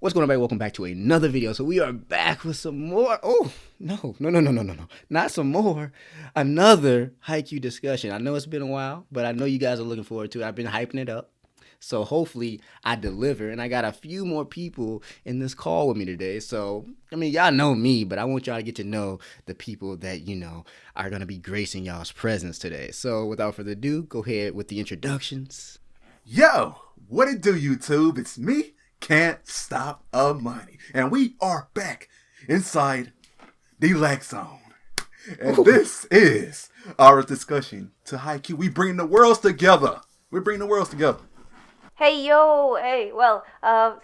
What's going on, everybody? Welcome back to another video. So we are back with some more. Oh, no. Not some more. Another Haikyu discussion. I know it's been a while, but I know you guys are looking forward to it. I've been hyping it up. So hopefully I deliver. And I got a few more people in this call with me today. So, I mean, y'all know me, but I want y'all to get to know the people that, are going to be gracing y'all's presence today. So without further ado, go ahead with the introductions. Yo, what it do, YouTube? It's me. Can't stop a money, and we are back inside the AyoLaxzone, and this is our discussion to Haikyu. We bring the worlds together. Hey yo, hey. Well,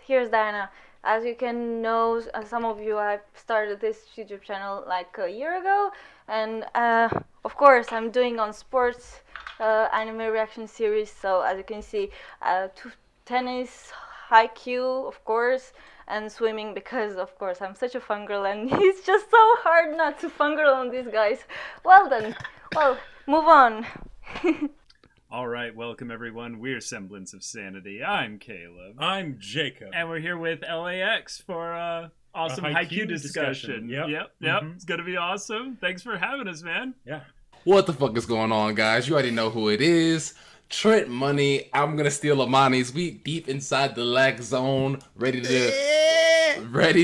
here's Diana. As you can know, some of you have started this YouTube channel like a year ago, and of course I'm doing on sports anime reaction series. So as you can see, tennis, Haikyu, of course, and swimming because, of course, I'm such a fangirl and it's just so hard not to fangirl on these guys. Well then, move on. All right, welcome everyone. We're Semblance of Sanity. I'm Caleb. I'm Jacob. And we're here with LAX for awesome Haikyu discussion. Yep. Mm-hmm. It's going to be awesome. Thanks for having us, man. Yeah. What the fuck is going on, guys? You already know who it is. Trent Money, I'm gonna steal Amani's. We deep inside the AyoLaxzone, ready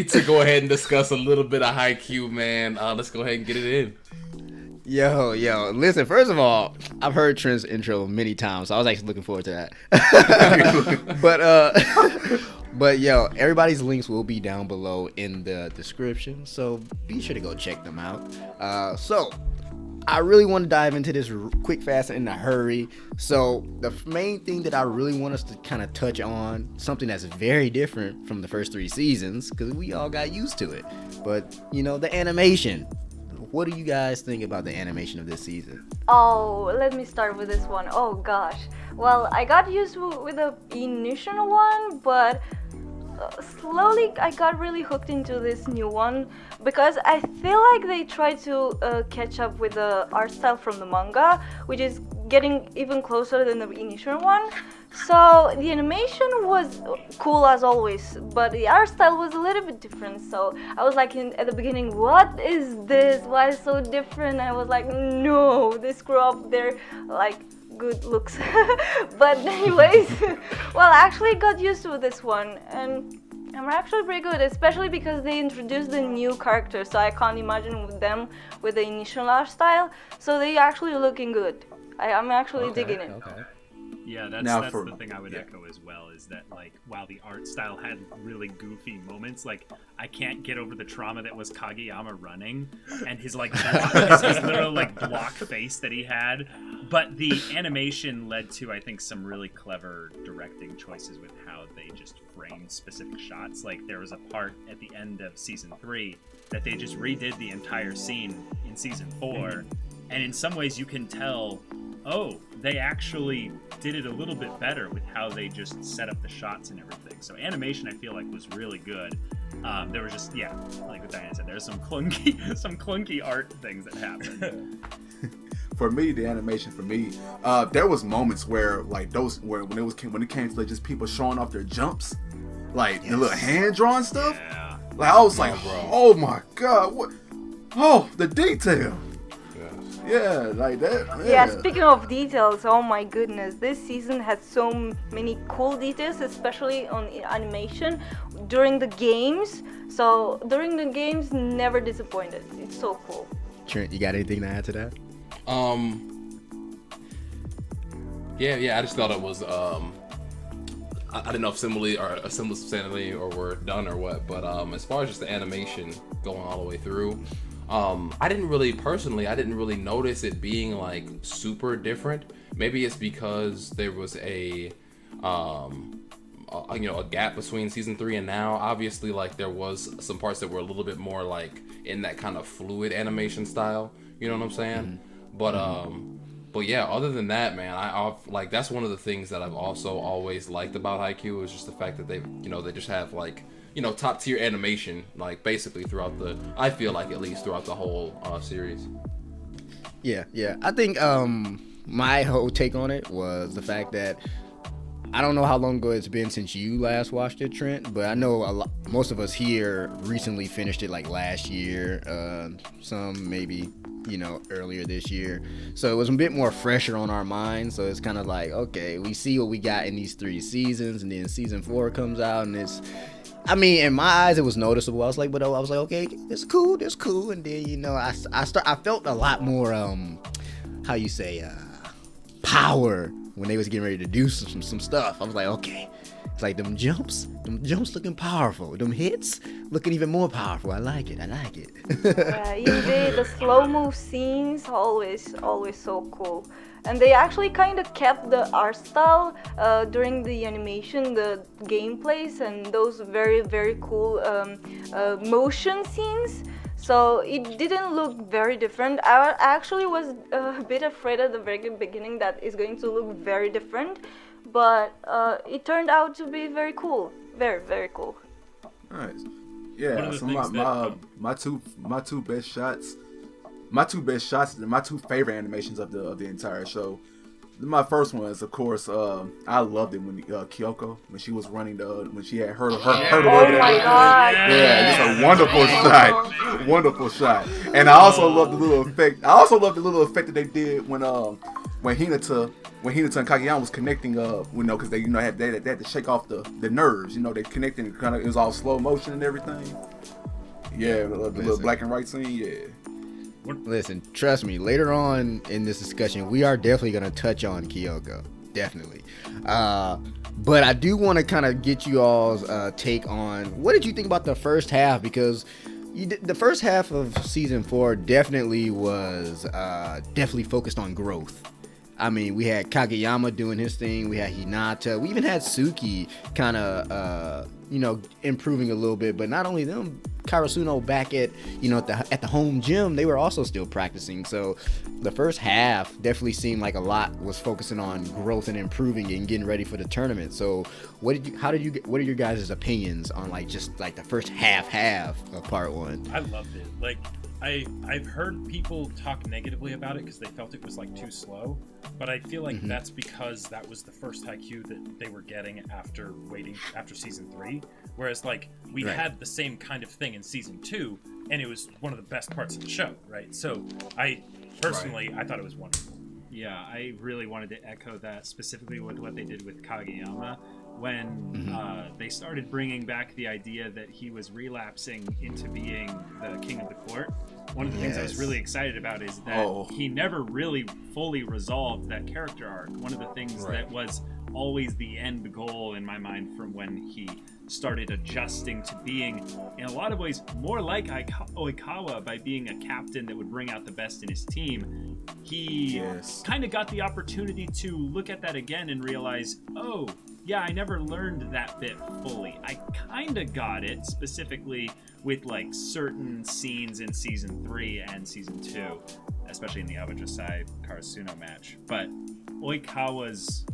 to go ahead and discuss a little bit of Haikyu, man. Let's go ahead and get it in. Yo, listen, first of all, I've heard Trent's intro many times, so I was actually looking forward to that. But yo, everybody's links will be down below in the description, so be sure to go check them out. So I really want to dive into this quick, fast, and in a hurry. So the main thing that I really want us to kind of touch on, something that's very different from the first 3 seasons, because we all got used to it. But, the animation. What do you guys think about the animation of this season? Oh, let me start with this one. Oh gosh. Well, I got used with the initial one, but slowly I got really hooked into this new one because I feel like they tried to catch up with the art style from the manga, which is getting even closer than the initial one. So the animation was cool as always, but the art style was a little bit different. So I was like at the beginning, what is this? Why is it so different? I was like, no, they screw up their good looks. But anyways, well, I actually got used to this one, and I'm actually pretty good, especially because they introduced the new characters, so I can't imagine with them with the initial art style. So they actually looking good. I'm actually digging it. Okay. Yeah, that's the thing I would echo as well, is that while the art style had really goofy moments, I can't get over the trauma that was Kageyama running and his his literal block face that he had. But the animation led to, I think, some really clever directing choices with how they just framed specific shots. There was a part at the end of season 3 that they just redid the entire scene in season 4, and in some ways you can tell, they actually did it a little bit better with how they just set up the shots and everything. So animation, I feel like, was really good. There was just, like what Diana said, there's some clunky art things that happened. For me, the animation there was moments where when it came to just people showing off their jumps, the little hand drawn stuff. Yeah. I was like, oh my god, what? Oh, the detail. Yeah, like that. Yeah, speaking of details, oh my goodness, this season had so many cool details, especially on animation during the games. So during the games, never disappointed. It's so cool. Trent, you got anything to add to that? Yeah, I just thought it was, I didn't know if Semblance of Sanity or were done or what, but as far as just the animation going all the way through, I didn't really notice it being super different. Maybe it's because there was a gap between season 3 and now. Obviously, there was some parts that were a little bit more in that kind of fluid animation style. You know what I'm saying? Mm-hmm. But yeah, other than that, man, I've that's one of the things that I've also always liked about Haikyu is just the fact that they just have top tier animation, basically throughout I feel like at least throughout the whole series. Yeah. I think my whole take on it was the fact that I don't know how long ago it's been since you last watched it, Trent, but I know most of us here recently finished it like last year. Some maybe, earlier this year. So it was a bit more fresher on our minds. So it's kind of like, okay, we see what we got in these 3 seasons, and then season 4 comes out, and in my eyes, it was noticeable. I was like, okay, it's cool. And then, I felt a lot more, power when they was getting ready to do some stuff. I was like, okay, it's like them jumps looking powerful. Them hits looking even more powerful. I like it. Yeah, indeed, the slow-mo scenes always so cool. And they actually kind of kept the art style during the animation, the gameplays, and those very, very cool motion scenes. So it didn't look very different. I actually was a bit afraid at the very beginning that it's going to look very different, but it turned out to be very cool. Very, very cool. Nice. Yeah, so my two best shots, my two favorite animations of the entire show. My first one is, of course, I loved it when Kyoko, when she was running when she had her Oh my god! Yeah, just a wonderful shot. And I also love the little effect. That they did when Hinata and Kageyama was connecting, because they had to shake off the nerves. They connecting, it was all slow motion and everything. Yeah, the little black and white scene. Yeah. Listen, trust me, later on in this discussion, we are definitely going to touch on Kyoko. Definitely. But I do want to kind of get you all's take on, what did you think about the first half? Because the first half of season 4 definitely was definitely focused on growth. We had Kageyama doing his thing. We had Hinata. We even had Suki kind of, improving a little bit. But not only them, Karasuno back at the home gym, they were also still practicing. So the first half definitely seemed like a lot was focusing on growth and improving and getting ready for the tournament. So what are your guys' opinions on the first half of part 1? I loved it. I've heard people talk negatively about it because they felt it was too slow, but I feel like that's because that was the first Haikyu that they were getting after season 3, whereas we had the same kind of thing in season 2, and it was one of the best parts of the show, right? So I personally I thought it was wonderful. Yeah, I really wanted to echo that, specifically with what they did with Kageyama. When they started bringing back the idea that he was relapsing into being the king of the court, one of the things I was really excited about is that he never really fully resolved that character arc. One of the things that was always the end goal in my mind from when he started adjusting to being, in a lot of ways, more like Oikawa by being a captain that would bring out the best in his team. He kind of got the opportunity to look at that again and realize, yeah, I never learned that bit fully. I kind of got it, specifically with certain scenes in season 3 and season 2, especially in the Awajasai Karasuno match. But Oikawa's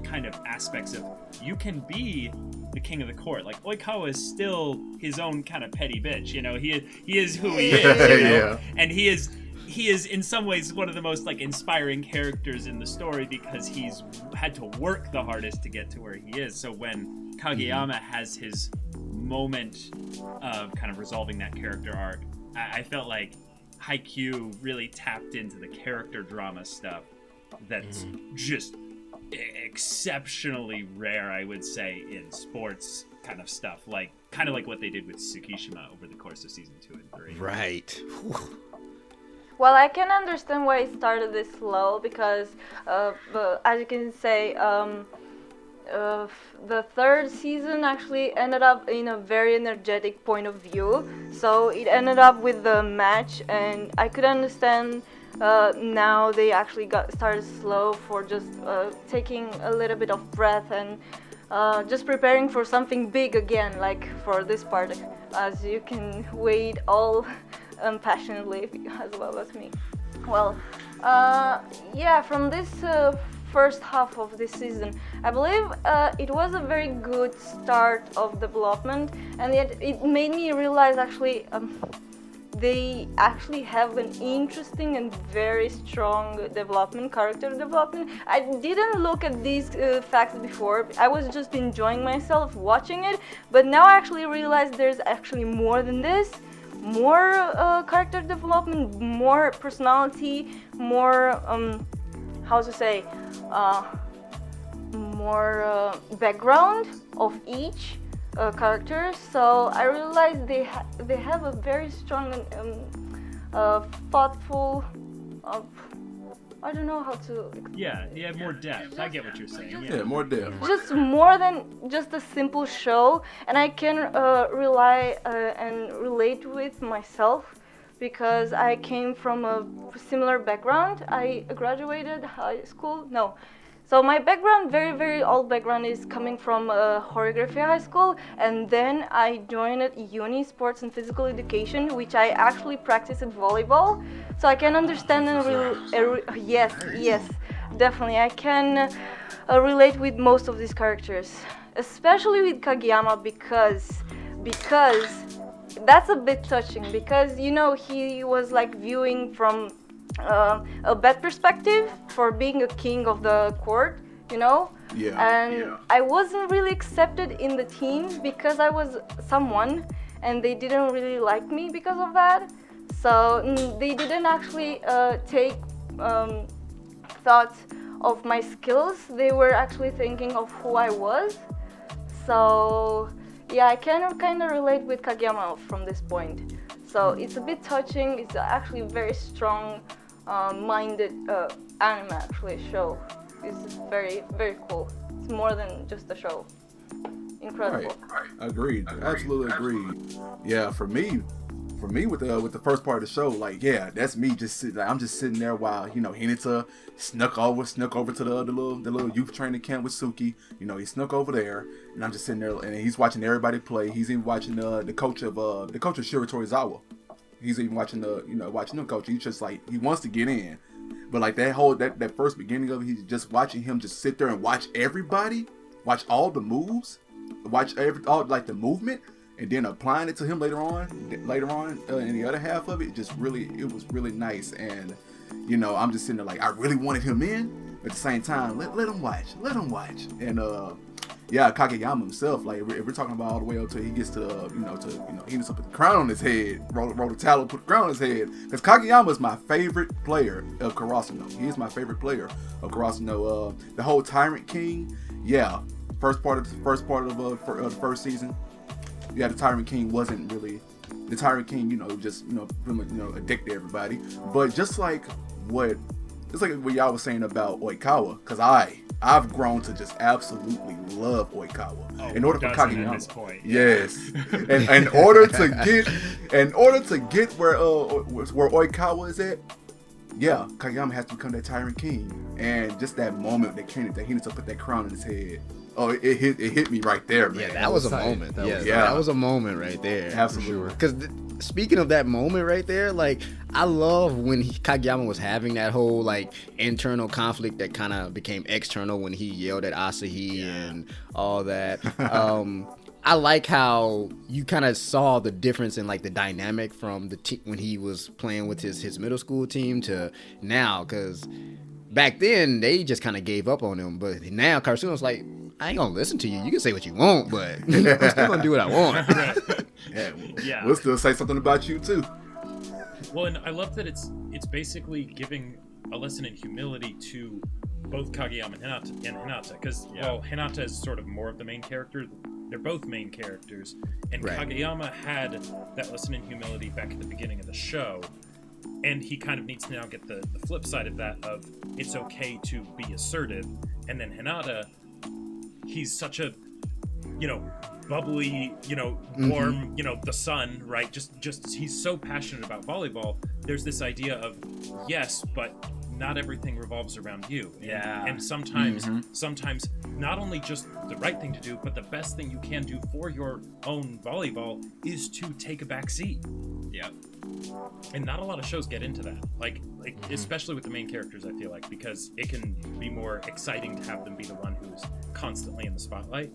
kind of aspects of, you can be the king of the court. Oikawa is still his own kind of petty bitch. He is who he is. And he is in some ways one of the most inspiring characters in the story because he's had to work the hardest to get to where he is. So when Kageyama has his moment of kind of resolving that character arc, I felt like Haikyu really tapped into the character drama stuff that's just exceptionally rare, I would say, in sports kind of stuff, kind of like what they did with Tsukishima over the course of season 2 and 3. Right. Well, I can understand why it started this slow because, as you can say, the third season actually ended up in a very energetic point of view. So it ended up with the match, and I could understand now they actually started slow for just taking a little bit of breath and just preparing for something big again, like for this part, as you can wait all passionately as well as me. Well, from this first half of this season, I believe it was a very good start of development, and yet it made me realize actually they actually have an interesting and very strong character development. I didn't look at these facts before. I was just enjoying myself watching it, but now I actually realize there's actually more than this. More character development, more personality, more more background of each character. So I realized they have a very strong and thoughtful. I don't know how to. Yeah, more depth. I get what you're saying. Yeah, more depth. Just more than just a simple show, and I can rely and relate with myself because I came from a similar background. I graduated high school. No. So my background, very, very old background, is coming from choreography high school, and then I joined uni, sports and physical education, which I actually practiced at volleyball. So I can understand and yes, definitely I can relate with most of these characters, especially with Kageyama because that's a bit touching because he was like viewing from a bad perspective for being a king of the court, I wasn't really accepted in the team because I was someone and they didn't really like me because of that. So they didn't actually take thought of my skills. They were actually thinking of who I was. So yeah, I can kind of relate with Kageyama from this point. So it's a bit touching. It's actually very strong minded anime actually show. It's very, very cool. It's more than just a show. Incredible. Right. Agreed. Absolutely agreed. Yeah, for me with the first part of the show, like, yeah, that's me just sitting. Like, I'm just sitting there while Hinata snuck over to the little youth training camp with Suki. He snuck over there, and I'm just sitting there, and he's watching everybody play. He's even watching the coach of Shiro Torizawa. He's even watching watching them coach. He's just like, he wants to get in, but like that first beginning of it, he's just watching him just sit there and watch everybody, watch all the moves, watch all like the movement, and then applying it to him later on in the other half of it. It was really nice, and I'm just sitting there like, I really wanted him in, but at the same time, let him watch, and yeah, Kageyama himself, like if we're talking about all the way up till he gets to he needs to put the crown on his head, roll the towel, put the crown on his head, because Kageyama is my favorite player of Karasuno. He is my favorite player of Karasuno. The whole Tyrant King, yeah, first part of the first season, yeah, the Tyrant King wasn't really the Tyrant King, just pretty much addicted to everybody, but just like what y'all was saying about Oikawa, because I've grown to just absolutely love Oikawa. Oh, in order for Kageyama, at this point. yes, and in order to get where Oikawa is at, yeah, Kageyama has to become that Tyrant King, and just that moment that he needs to put that crown on his head. Oh, it hit me right there, man. Yeah, that was a moment. That was a moment right there. Absolutely. Because speaking of that moment right there, like, I love when Kageyama was having that whole like internal conflict that kind of became external when he yelled at Asahi and all that. I like how you kind of saw the difference in like the dynamic from when he was playing with his middle school team to now, because back then they just kind of gave up on him, but now Karasuno's like, I ain't gonna listen to you. You can say what you want, but I'm still gonna do what I want. Yeah, we'll still say something about you too. Well, and I love that it's basically giving a lesson in humility to both Kageyama and Hinata, because while Hinata is sort of more of the main character, they're both main characters, and Kageyama had that lesson in humility back at the beginning of the show, and he kind of needs to now get the flip side of that, of it's okay to be assertive. And then Hinata, he's such a bubbly, warm, the sun, right? Just he's so passionate about volleyball. There's this idea of, yes, but not everything revolves around you. And sometimes not only just the right thing to do, but the best thing you can do for your own volleyball is to take a back seat. Yeah. And not a lot of shows get into that. Like especially with the main characters, I feel like, because it can be more exciting to have them be the one who's constantly in the spotlight.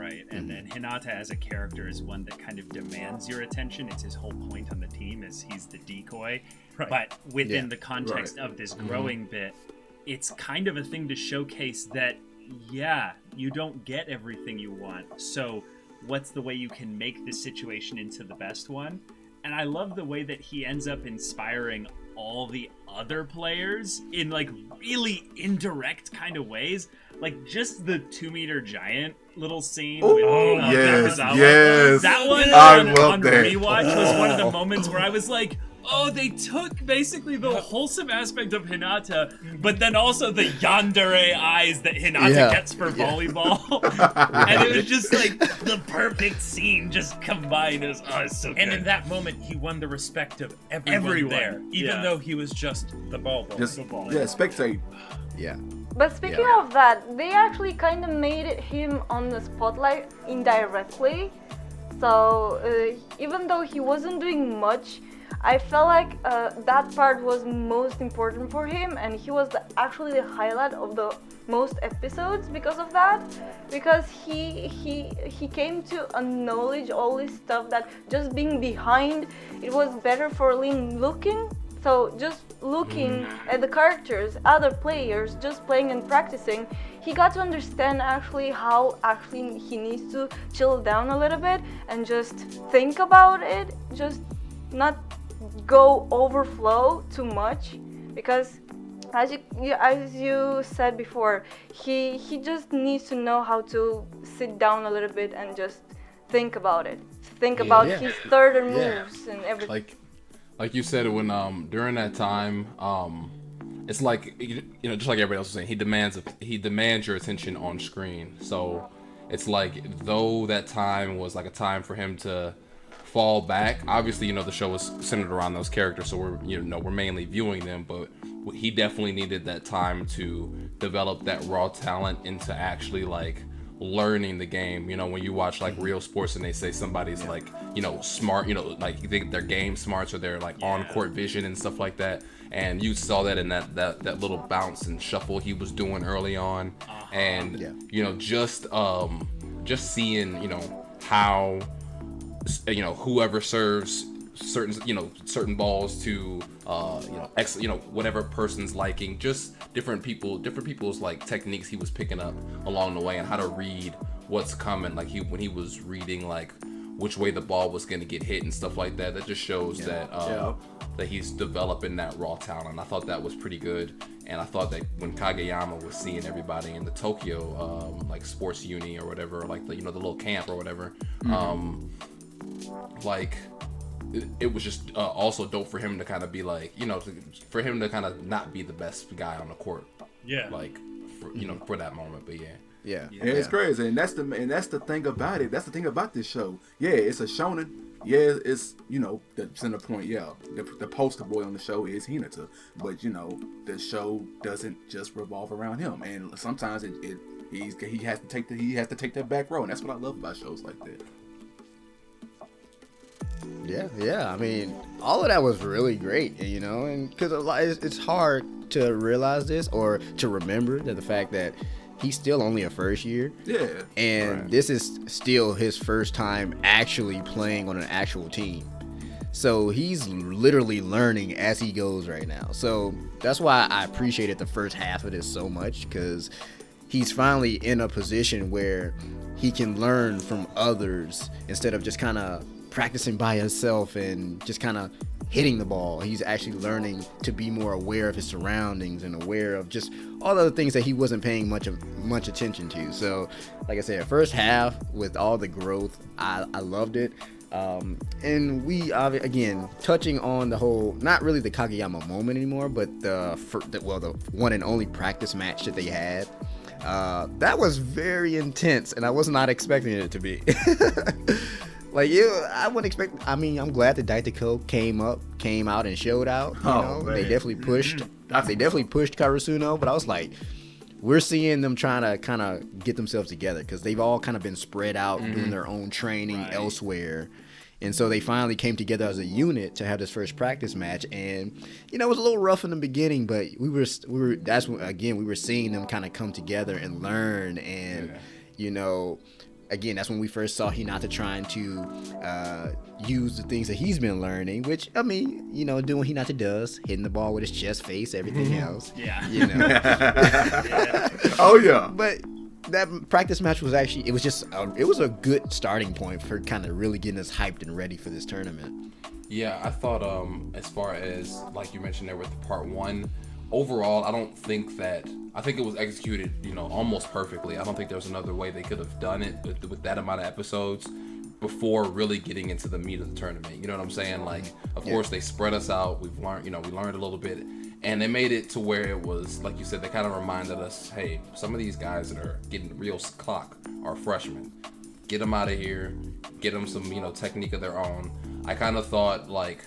right? And then Hinata as a character is one that kind of demands your attention. It's his whole point on the team is he's the decoy. Right. But within the context of this growing bit, it's kind of a thing to showcase that, yeah, you don't get everything you want. So what's the way you can make this situation into the best one? And I love the way that he ends up inspiring all the other players in like really indirect kind of ways. Like just the 2-meter giant little scene with Nakazawa. Yes. That one I on love that. rewatch was one of the moments where I was like, oh, they took basically the wholesome aspect of Hinata, but then also the yandere eyes that Hinata gets for volleyball. And it was just like the perfect scene just combined. It was, it's so good. And in that moment, he won the respect of everyone there, even though he was just the ball. Spectate. Yeah. But speaking of that, they actually kind of made him on the spotlight indirectly. So even though he wasn't doing much, I felt like that part was most important for him, and he was actually the highlight of the most episodes because of that. Because he came to acknowledge all this stuff that just being behind, it was better for Lin looking. So just looking at the characters, other players, just playing and practicing, he got to understand actually how actually he needs to chill down a little bit and just think about it, just not go overflow too much, because as you said before, he just needs to know how to sit down a little bit and just think about it, about his third moves and everything. Like you said, when during that time, it's like, you know, just like everybody else was saying, he demands your attention on screen. So it's like, though that time was like a time for him to fall back. Obviously, you know, the show was centered around those characters, so we're mainly viewing them, but he definitely needed that time to develop that raw talent into actually like learning the game. You know, when you watch like real sports and they say somebody's like, you know, smart, you know, like you think their game smarts or their like on court vision and stuff like that, and you saw that in that little bounce and shuffle he was doing early on. And you know, just seeing, you know, how, you know, whoever serves certain balls to whatever person's liking, just different people's like techniques he was picking up along the way, and how to read what's coming. Like when he was reading like which way the ball was going to get hit and stuff like that. That just shows that he's developing that raw talent. I thought that was pretty good. And I thought that when Kageyama was seeing everybody in the Tokyo like sports uni or whatever, like the, you know, the little camp or whatever, like it was just also dope for him to kind of be like, you know, for him to kind of not be the best guy on the court. Yeah. Like, for, you know, for that moment. But yeah, it's crazy, and that's the thing about it. That's the thing about this show. Yeah, it's a shonen. Yeah, it's, you know, the center point. Yeah, the poster boy on the show is Hinata, but you know, the show doesn't just revolve around him, and sometimes he has to take that back row, and that's what I love about shows like that. Yeah. I mean, all of that was really great, you know, and because it's hard to realize this or to remember that the fact that he's still only a first year. Yeah. And this is still his first time actually playing on an actual team. So he's literally learning as he goes right now. So that's why I appreciated the first half of this so much, because he's finally in a position where he can learn from others instead of just kind of practicing by himself and just kind of hitting the ball. He's actually learning to be more aware of his surroundings and aware of just all the other things that he wasn't paying much attention to. So, like I said, first half with all the growth, I loved it. And we again touching on the whole, not really the Kageyama moment anymore, but the one and only practice match that they had. That was very intense, and I was not expecting it to be. I wouldn't expect. I mean, I'm glad that Daitako came out and showed out. You know, they definitely pushed. They definitely pushed Karasuno, but I was like, we're seeing them trying to kind of get themselves together, because they've all kind of been spread out doing their own training elsewhere, and so they finally came together as a unit to have this first practice match. And you know, it was a little rough in the beginning, but we were that's when, again, we were seeing them kind of come together and learn, and you know, again, that's when we first saw Hinata trying to use the things that he's been learning, which, I mean, you know, doing what Hinata does, hitting the ball with his chest, face, everything else. Yeah. You know. Yeah. Oh, yeah. But that practice match was actually, it was a good starting point for kind of really getting us hyped and ready for this tournament. Yeah, I thought as far as, like you mentioned there with part 1, overall, I think it was executed, you know, almost perfectly. I don't think there was another way they could have done it with that amount of episodes before really getting into the meat of the tournament. You know what I'm saying? Like, of course, they spread us out. We learned a little bit. And they made it to where it was, like you said, they kind of reminded us, hey, some of these guys that are getting real clock are freshmen. Get them out of here. Get them some, you know, technique of their own. I kind of thought, like,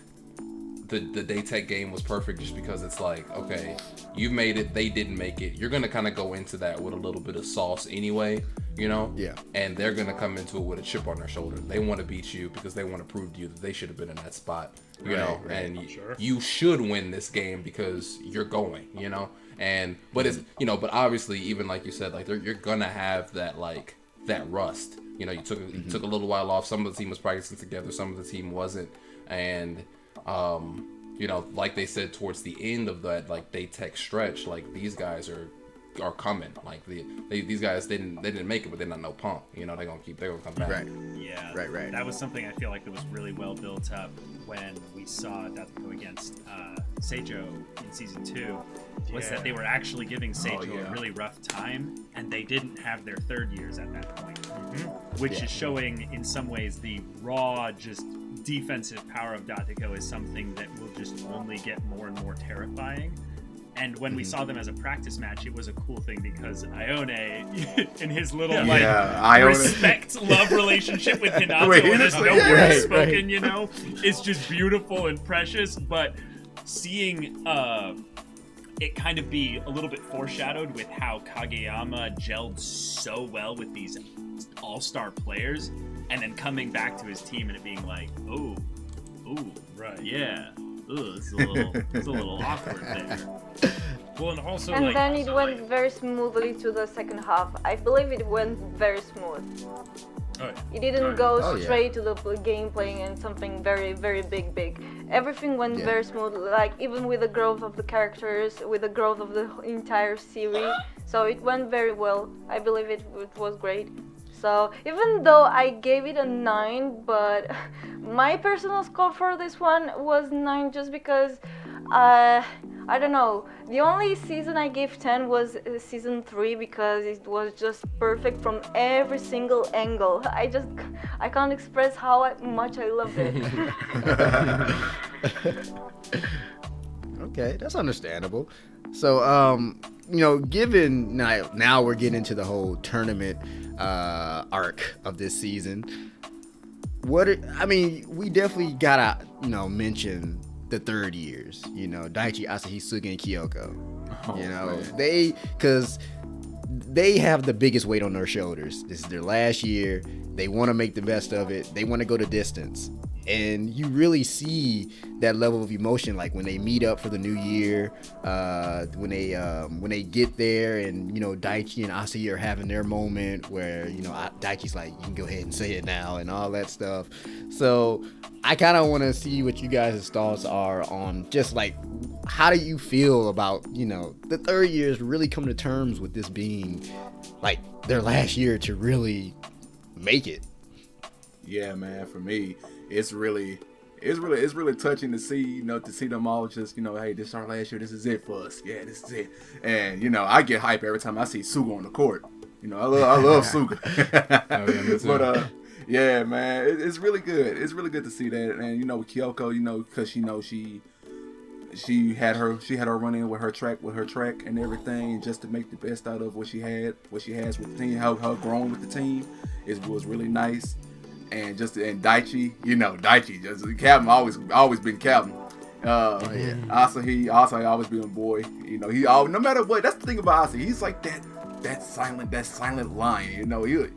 the Daytech game was perfect just because it's like, okay, you made it, they didn't make it. You're going to kind of go into that with a little bit of sauce anyway, you know? Yeah. And they're going to come into it with a chip on their shoulder. They want to beat you because they want to prove to you that they should have been in that spot, you know? Right, and you should win this game because you're going, you know? And, but it's, you know, but obviously, even like you said, like, you're going to have that, like, that rust. You know, you took a little while off. Some of the team was practicing together. Some of the team wasn't. And, you know, like they said towards the end of that, like, Daytech stretch, like, these guys are coming. Like, these guys didn't make it, but they're not no punk. You know, they're gonna come back. Right. Yeah. Right. That was something I feel like that was really well built up when we saw Datsuko against Seijo in season 2. Was that they were actually giving Seijo a really rough time, and they didn't have their third years at that point, which is showing in some ways the raw, just defensive power of Datsuko is something that will just only get more and more terrifying. And when we saw them as a practice match, it was a cool thing because Ione, in his little respect-love relationship with Hinata, when there's no words spoken, you know, is just beautiful and precious. But seeing it kind of be a little bit foreshadowed with how Kageyama gelled so well with these all-star players, and then coming back to his team and it being like, ooh, right, yeah. Ooh, it's a little awkward there. Well, and also, and then it went very smoothly to the second half. I believe it went very smooth. Oh, yeah. It didn't go straight to the gameplay and something very, very big. Everything went very smooth, like even with the growth of the characters, with the growth of the entire series. So it went very well. I believe it was great. So even though I gave it a 9, but my personal score for this one was 9 just because, I don't know, the only season I gave 10 was season 3 because it was just perfect from every single angle. I can't express how much I loved it. Okay, that's understandable. So, you know, given now we're getting into the whole tournament arc of this season. We definitely gotta, you know, mention the third years. You know, Daichi, Asahi, Suga, and Kyoko. You know, because they have the biggest weight on their shoulders. This is their last year. They want to make the best of it. They want to go the distance. And you really see that level of emotion, like when they meet up for the new year, when they get there, and you know Daichi and Asahi are having their moment where you know Daichi's like, you can go ahead and say it now, and all that stuff. So I kind of want to see what you guys' thoughts are on just like how do you feel about, you know, the third years really coming to terms with this being like their last year to really make it. Yeah, man. For me, it's really touching to see, you know, to see them all just, you know, hey, this is our last year. This is it for us. Yeah, this is it. And you know, I get hype every time I see Suga on the court. You know, I love Suga. But yeah, man, it's really good. It's really good to see that. And you know, with Kyoko, you know, because you know she had her run in with her track and everything, just to make the best out of what she has with the team, how her growing with the team was really nice. And Daichi, you know, just Captain, always been Captain. Asahi always been a boy. You know, no matter what. That's the thing about Asahi. He's like that silent lion. You know, he'll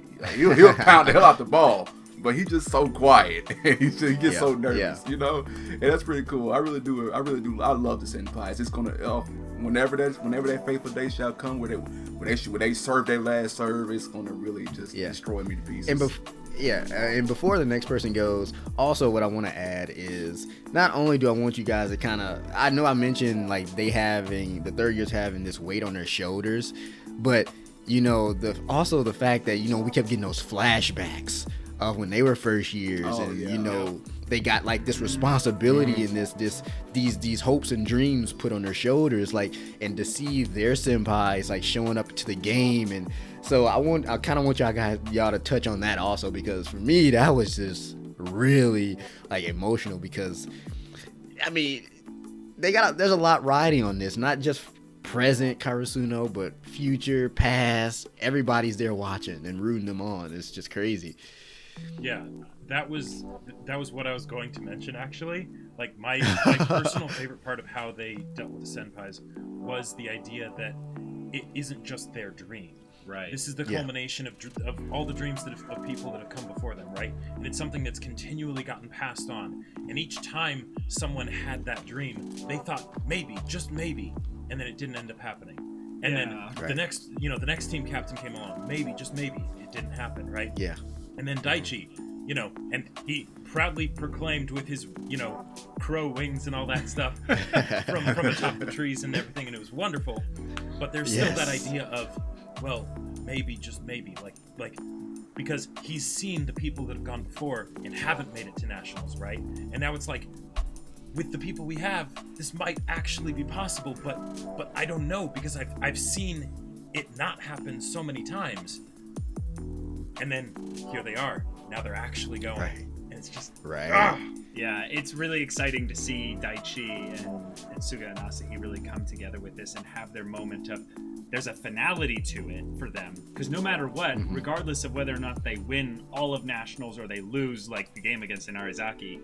pound the hell out the ball, but he's just so quiet. he gets so nervous. You know, and that's pretty cool. I really do. I love the Senpais. It's gonna. whenever that fateful day shall come, where they serve their last serve, it's gonna really just destroy me to pieces. And before the next person goes, also what I want to add is not only do I want you guys to kind of, I know I mentioned like the third years having this weight on their shoulders, but you know, also the fact that, you know, we kept getting those flashbacks of when they were first years, you know, they got like this responsibility and these hopes and dreams put on their shoulders, like, and to see their senpais like showing up to the game. And so I kind of want y'all to touch on that also, because for me that was just really like emotional, because I mean there's a lot riding on this, not just present Karasuno, but future, past. Everybody's there watching and rooting them on. It's just crazy. Yeah, that was what I was going to mention, actually. Like, my personal favorite part of how they dealt with the senpais was the idea that it isn't just their dream. Right. This is the culmination of all the dreams of people that have come before them, right? And it's something that's continually gotten passed on. And each time someone had that dream, they thought maybe, just maybe, and then it didn't end up happening. And then the next team captain came along, maybe, just maybe, it didn't happen, right? Yeah. And then Daichi, you know, and he proudly proclaimed with his, you know, crow wings and all that stuff from atop the trees and everything, and it was wonderful. But there's still that idea of, well, maybe, just maybe, like, because he's seen the people that have gone before and haven't made it to nationals, right? And now it's like, with the people we have, this might actually be possible, but I don't know, because I've seen it not happen so many times. And then here they are. Now they're actually going. Right. And it's just Yeah, it's really exciting to see Daichi and Suga and Asahi really come together with this and have their moment of, there's a finality to it for them. Because no matter what, regardless of whether or not they win all of nationals or they lose, like the game against Inarizaki,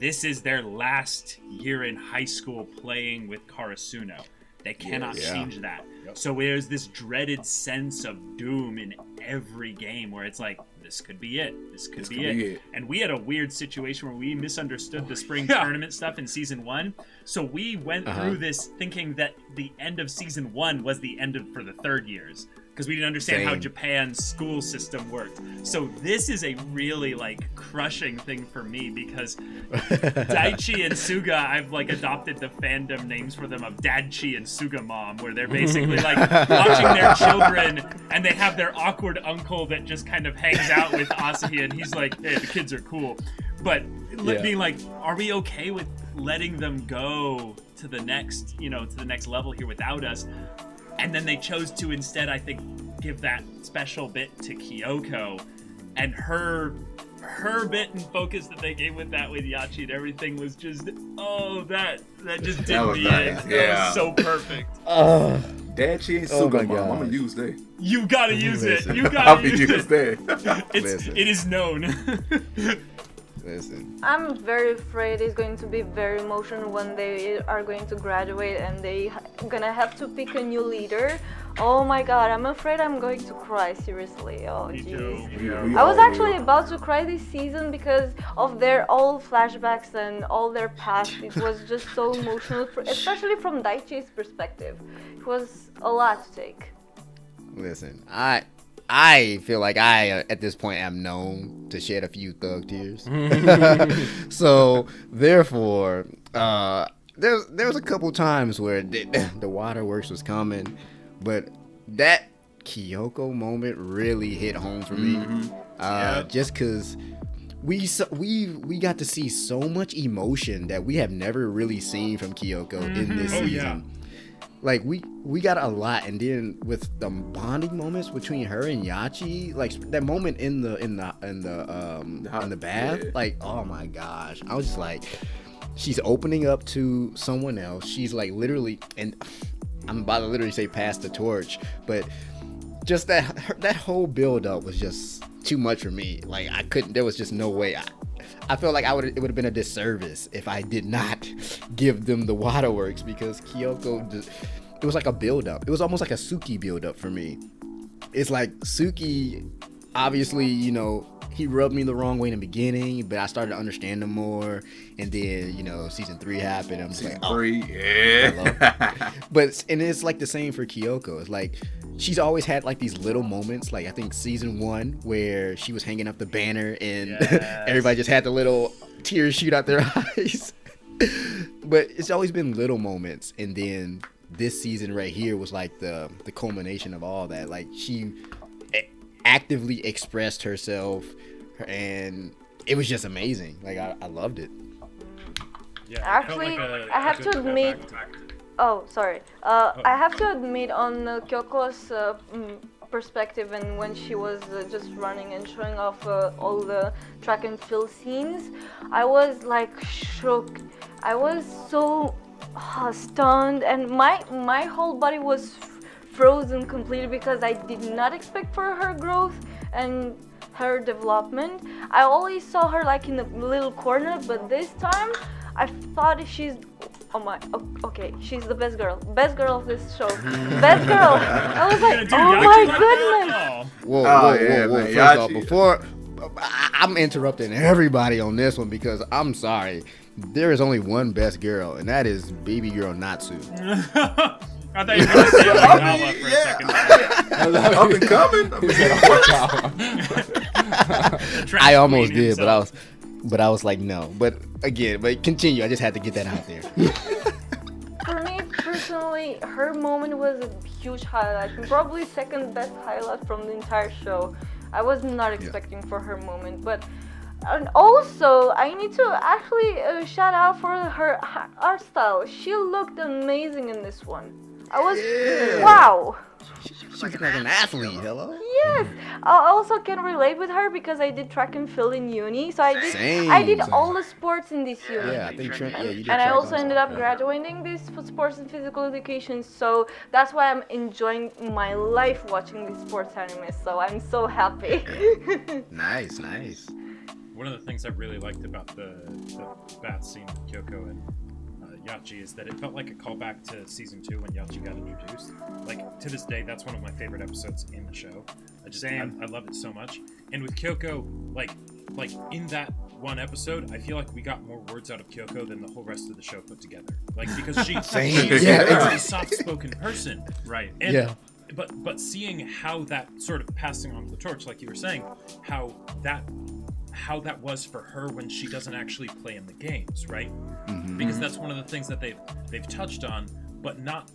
this is their last year in high school playing with Karasuno. They cannot change that. Yep. So there's this dreaded sense of doom in every game where it's like, this could be it. This could be it. And we had a weird situation where we misunderstood the spring tournament stuff in season 1. So we went through this thinking that the end of season 1 was the end for the third years, because we didn't understand how Japan's school system worked. So this is a really like crushing thing for me, because Daichi and Suga, I've like adopted the fandom names for them of Dadchi and Suga Mom, where they're basically like watching their children and they have their awkward uncle that just kind of hangs out with Asahi, and he's like, hey, the kids are cool. But being like, are we okay with letting them go to the next, to the next level here without us? And then they chose to instead, I think, give that special bit to Kyoko, and her bit and focus that they gave with Yachi and everything was just, that just did me in. That was so perfect. Daichi and Suga Mom, I'm gonna use that. You gotta use it. You gotta use that. It is known. Listen. I'm very afraid it's going to be very emotional when they are going to graduate and they gonna have to pick a new leader. Oh my god, I'm afraid I'm going to cry, seriously. Oh jeez. I was actually about to cry this season because of their all flashbacks and all their past. It was just so emotional, especially from Daichi's perspective. It was a lot to take. Listen, I feel like I, at this point, am known to shed a few thug tears. So, therefore, there was a couple times where the waterworks was coming, but that Kyoko moment really hit home for me. Just because we got to see so much emotion that we have never really seen from Kyoko in this season. Like we got a lot, and then with the bonding moments between her and Yachi, like that moment in the bath, like, oh my gosh, I was just like, she's opening up to someone else. She's like literally, and I'm about to literally say pass the torch, but just that whole build up was just too much for me. Like there was just no way. I felt like it would have been a disservice if I did not give them the waterworks, because Kyoko it was like a build-up. It was almost like a Suki build-up for me. It's like Suki, obviously, he rubbed me the wrong way in the beginning, but I started to understand him more. And then, you know, season 3 happened. I'm just Season like, 3, I yeah. love it. But it's like the same for Kyoko. It's like she's always had like these little moments. Like I think season 1 where she was hanging up the banner and everybody just had the little tears shoot out their eyes. But it's always been little moments. And then this season right here was like the culmination of all that. Like she actively expressed herself, and it was just amazing. Like I loved it. Yeah, Actually, I have to admit. Oh, sorry. I have to admit on Kyoko's perspective, and when she was just running and showing off all the track and field scenes, I was like shook. I was so stunned, and my whole body was frozen completely because I did not expect for her growth and her development. I always saw her like in a little corner, but this time I thought she's okay, she's the best girl of this show. Best girl. I was like, oh my goodness. Whoa. First off, before I'm interrupting everybody on this one because I'm sorry. There is only one best girl, and that is baby girl Natsu. I thought you were going to say Nala for a second. I almost did, but I was like, no. But continue. I just had to get that out there. For me personally, her moment was a huge highlight, probably second best highlight from the entire show. I was not expecting for her moment, but. And also, I need to actually shout out for her art style. She looked amazing in this one. I was wow. She's like an athlete. Hello. Yes. I also can relate with her because I did track and field in uni, so I did all the sports in this uni. Yeah, I think you did. And I also ended up graduating this sports and physical education, so that's why I'm enjoying my life watching these sports anime. So I'm so happy. Nice. One of the things I really liked about the bath scene with Kyoko and Yachi is that it felt like a callback to season 2 when Yachi got introduced. Like, to this day, that's one of my favorite episodes in the show. I love it so much. And with Kyoko, like in that one episode, I feel like we got more words out of Kyoko than the whole rest of the show put together. Like, because she's a soft-spoken person. Right. And, But seeing how that sort of passing on the torch, like you were saying, how that was for her when she doesn't actually play in the games, right? Mm-hmm. Because that's one of the things that they've touched on, but not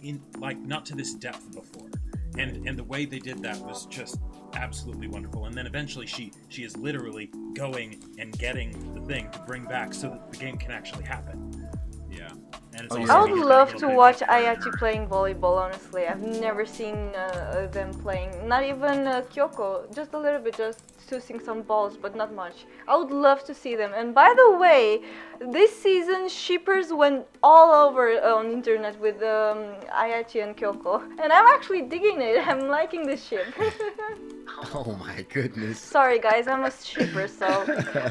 to this depth before. And the way they did that was just absolutely wonderful. And then eventually she is literally going and getting the thing to bring back so that the game can actually happen. Yeah. And I would love to watch Ayachi playing volleyball, honestly. I've never seen them playing. Not even Kyoko, just a little bit, just tossing some balls, but not much. I would love to see them. And by the way, this season, shippers went all over on internet with Ayachi and Kyoko. And I'm actually digging it. I'm liking this ship. Oh my goodness. Sorry guys, I'm a shipper, so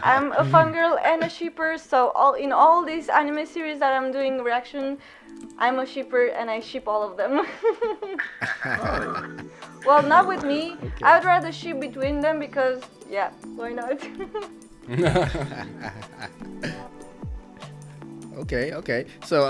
I'm a fangirl and a shipper, so in all these anime series that I'm doing reaction, I'm a shipper and I ship all of them. Well, not with me. Okay. I would rather ship between them because, yeah, why not? Okay. So,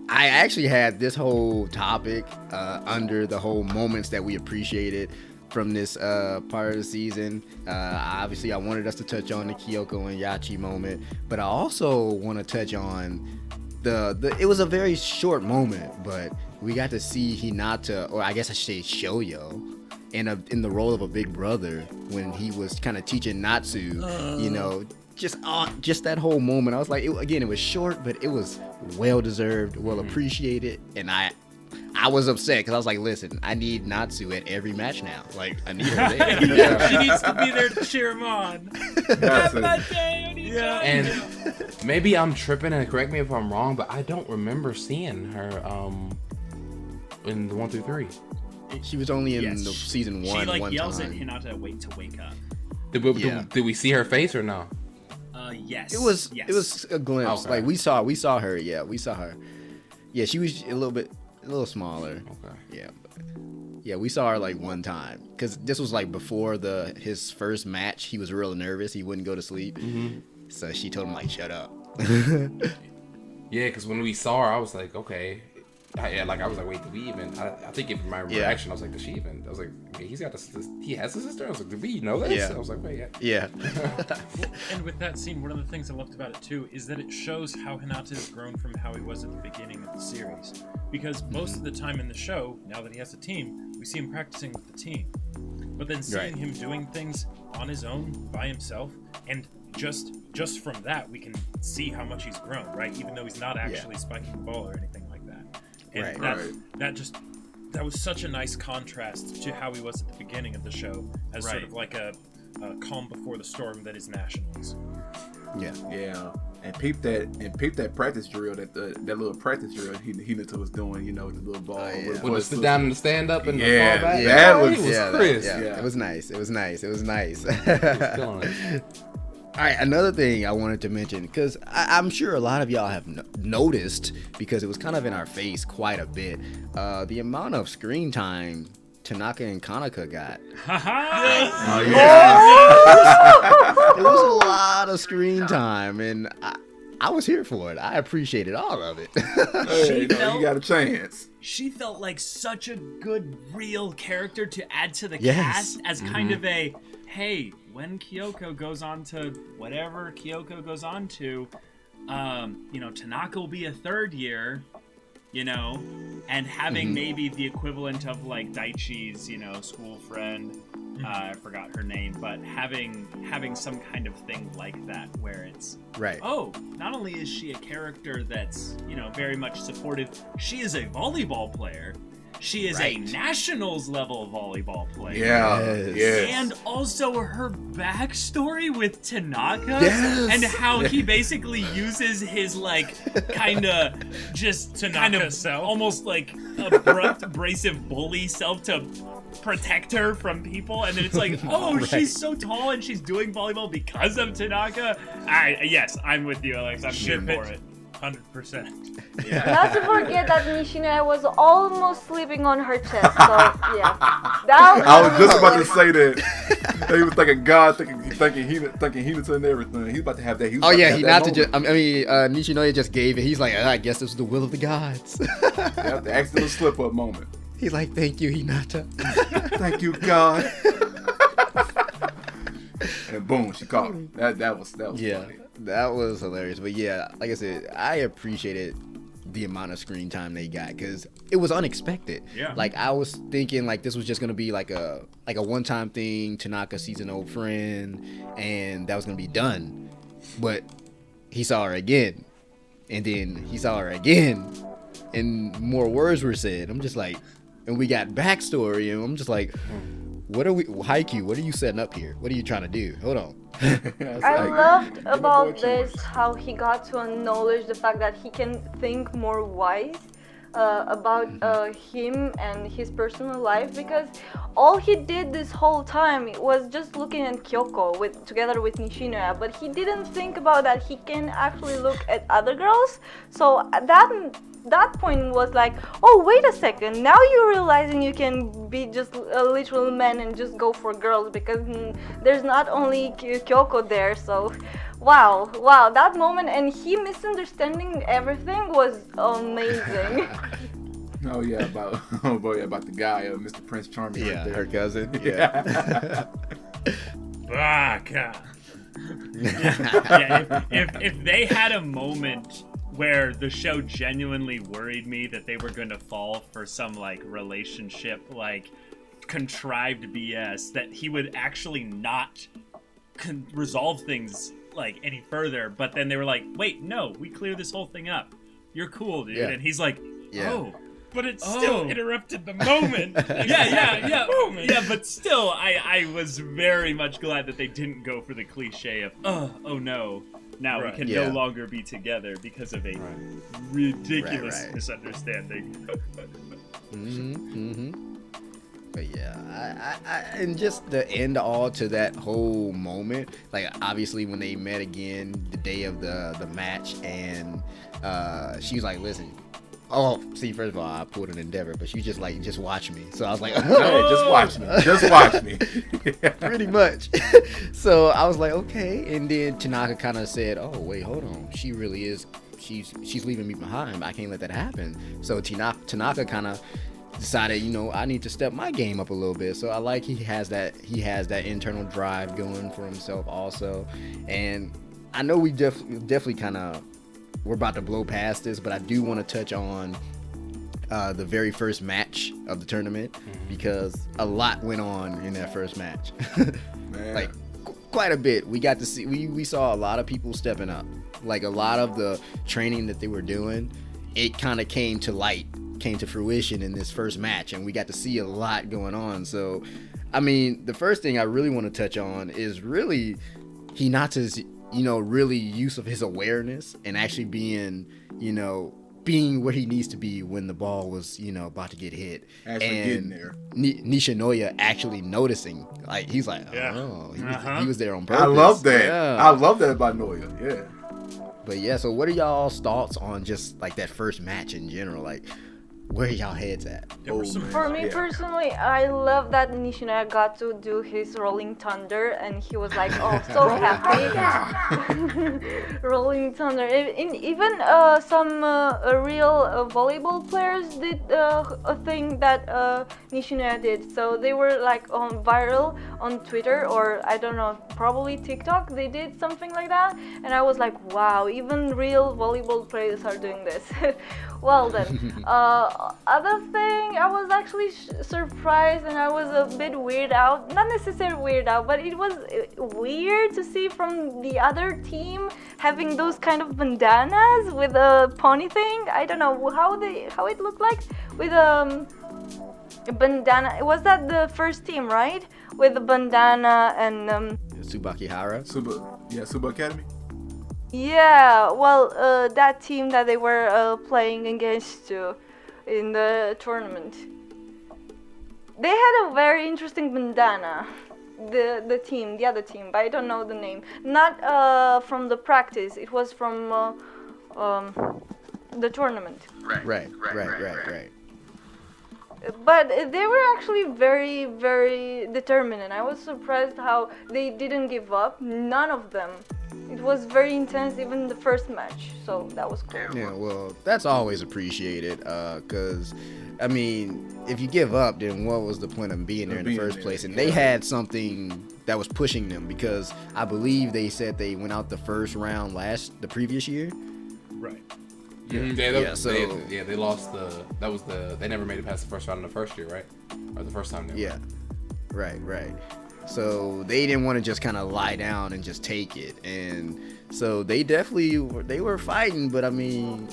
I actually had this whole topic under the whole moments that we appreciated from this part of the season. Obviously, I wanted us to touch on the Kyoko and Yachi moment, but I also want to touch on it was a very short moment, but we got to see Hinata, or I guess I should say Shoyo, in the role of a big brother when he was kind of teaching Natsu, just that whole moment. I was like, it was short, but it was well deserved, well appreciated, and I was upset because I was like, listen, I need Natsu at every match now. Like, I need her there. She needs to be there to cheer him on. And maybe I'm tripping, and correct me if I'm wrong, but I don't remember seeing her in the 1 through 3. She was only in the season 1. She yells at Hinata, "Wait to wake up." Did we see her face or no? Yes. It was a glimpse. Okay. Like we saw her. Yeah, we saw her. Yeah, she was a little smaller. Okay. Yeah. Yeah, we saw her like one time because this was like before his first match. He was real nervous. He wouldn't go to sleep, so she told him like, "Shut up." Yeah, because when we saw her, I was like, okay. I was like, wait, did we even? I think in my reaction, I was like, does she even? I was like, okay, he has a sister. I was like, did we know this? Yeah. I was like, wait, yeah. And with that scene, one of the things I loved about it too is that it shows how Hinata has grown from how he was at the beginning of the series. Because most of the time in the show, now that he has a team, we see him practicing with the team. But then seeing him doing things on his own, by himself, and just from that, we can see how much he's grown, right? Even though he's not actually spiking the ball or anything like that. And that was such a nice contrast to how he was at the beginning of the show, as sort of like a calm before the storm that is Nationals. Yeah. And peep that practice drill, that little practice drill Hinata was doing, you know, with the little ball. With the sit down and the stand up and the fall back. That was crisp. It was nice. It was nice. Killing it. All right, another thing I wanted to mention, because I'm sure a lot of y'all have noticed, because it was kind of in our face quite a bit, the amount of screen time Tanaka and Kanaka got. It was a lot of screen time, and I was here for it. I appreciated all of it. Hey, you got a chance. She felt like such a good, real character to add to the cast as kind of a, hey, when Kyoko goes on to whatever Kyoko goes on to, Tanaka will be a third year, and having maybe the equivalent of like Daichi's, school friend, I forgot her name, but having some kind of thing like that where it's not only is she a character that's, very much supportive, she is a volleyball player. She is a nationals level volleyball player. Yes. And also her backstory with Tanaka and how he basically uses his kind of almost like abrupt, abrasive bully self to protect her from people, and then it's like, she's so tall and she's doing volleyball because of Tanaka. Yes, I'm with you, Alex. I'm here for it. 100%. Yeah. Not to forget that Nishino was almost sleeping on her chest. So yeah, I was just about to say that. He was thinking God, thinking Hinata and everything. He's about to have that. Nishino just gave it. He's like, I guess this was the will of the gods. The accidental slip up moment. He's like, thank you, Hinata. Thank you, God. And boom, she caught him. That was funny. That was hilarious. But yeah, like I said, I appreciated the amount of screen time they got because it was unexpected. Yeah. Like I was thinking like this was just gonna be like a one-time thing. Tanaka sees an old friend, and that was gonna be done. But he saw her again, and then he saw her again, and more words were said. I'm just like, and we got backstory, and I'm just like, Haikyu, what are you setting up here? What are you trying to do? Hold on. I loved about this how he got to acknowledge the fact that he can think more wise about him and his personal life, because all he did this whole time was just looking at Kyoko together with Nishino, but he didn't think about that he can actually look at other girls. So that point was like, oh, wait a second, now you're realizing you can be just a literal man and just go for girls, because there's not only Kyoko there. So wow, that moment, and he misunderstanding everything was amazing. About the guy, Mr. Prince Charming. Yeah, right there. her cousin. Yeah. Baka. If they had a moment where the show genuinely worried me that they were gonna fall for some relationship contrived BS, that he would actually not resolve things any further, but then they were like, wait, no, we clear this whole thing up, you're cool, dude. And he's like, but it still interrupted the moment. Yeah, but still, I was very much glad that they didn't go for the cliche of, oh no, now we can no longer be together because of a ridiculous misunderstanding. But yeah, I and just the end all to that whole moment, obviously when they met again the day of the match, and she was like, listen, Oh, see, first of all, I pulled an Endeavor, but you just watch me. So I was like, Hey, just watch me. Just watch me. pretty much. So I was like, okay. And then Tanaka kind of said, oh, wait, hold on. She really is. She's leaving me behind. I can't let that happen. So Tanaka kind of decided, I need to step my game up a little bit. So I like he has that internal drive going for himself also. And I know we definitely kind of, we're about to blow past this, but I do want to touch on the very first match of the tournament, because a lot went on in that first match. Like quite a bit. We got to see, we saw a lot of people stepping up. Like a lot of the training that they were doing, it kind of came to fruition in this first match, and we got to see a lot going on. So, I mean, the first thing I really want to touch on is really Hinata's, really use of his awareness and actually being where he needs to be when the ball was, about to get hit. Actually getting there. Nishinoya actually noticing. Like, he's like, oh, he was there on purpose. I love that. Yeah. I love that about Noya. Yeah. But yeah, so what are y'all's thoughts on just like that first match in general? Like, where are y'all heads at? For me personally, I love that Nishinoya got to do his Rolling Thunder, and he was like, oh, so happy. Rolling Thunder. Even some real volleyball players did a thing that Nishinoya did. So they were like on viral on Twitter, or I don't know, probably TikTok. They did something like that, and I was like, wow, even real volleyball players are doing this. Well then, other thing, I was actually surprised, and I was a bit weirded out. Not necessarily weirded out, but it was weird to see from the other team having those kind of bandanas with a pony thing. I don't know how it looked like with a bandana. Was that the first team, right? With the bandana and Tsubaki Hara. Suba Academy. Yeah, well, that team that they were playing against in the tournament. They had a very interesting bandana, the other team, but I don't know the name. Not from the practice, it was from the tournament. Right. But they were actually very, very determined, and I was surprised how they didn't give up, none of them. It was very intense, even the first match, so that was cool. Yeah, well, that's always appreciated, because, I mean, if you give up, then what was the point of being there in the first place? And they had something that was pushing them, because I believe they said they went out the first round the previous year. Right. They lost they never made it past the first round in the first year, right? Or the first time they went. Right. So they didn't want to just kind of lie down and just take it, and so they were fighting. But I mean,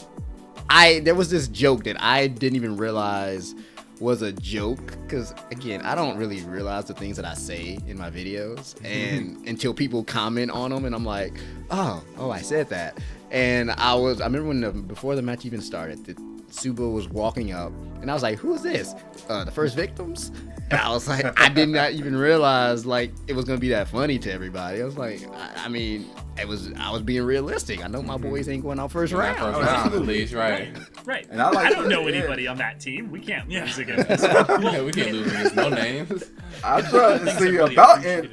there was this joke that I didn't even realize was a joke, because again, I don't really realize the things that I say in my videos, and until people comment on them, and I'm like, oh, I said that. And I remember before the match even started, Suba was walking up, and I was like, who's this? The first victims? And I was like, I did not even realize like it was gonna be that funny to everybody. I was like, I mean, I was being realistic. I know my boys ain't going out first round. At least, right. And I don't know anybody on that team. We can't lose against this. Yeah, we can't lose against no names. I tried to see about it.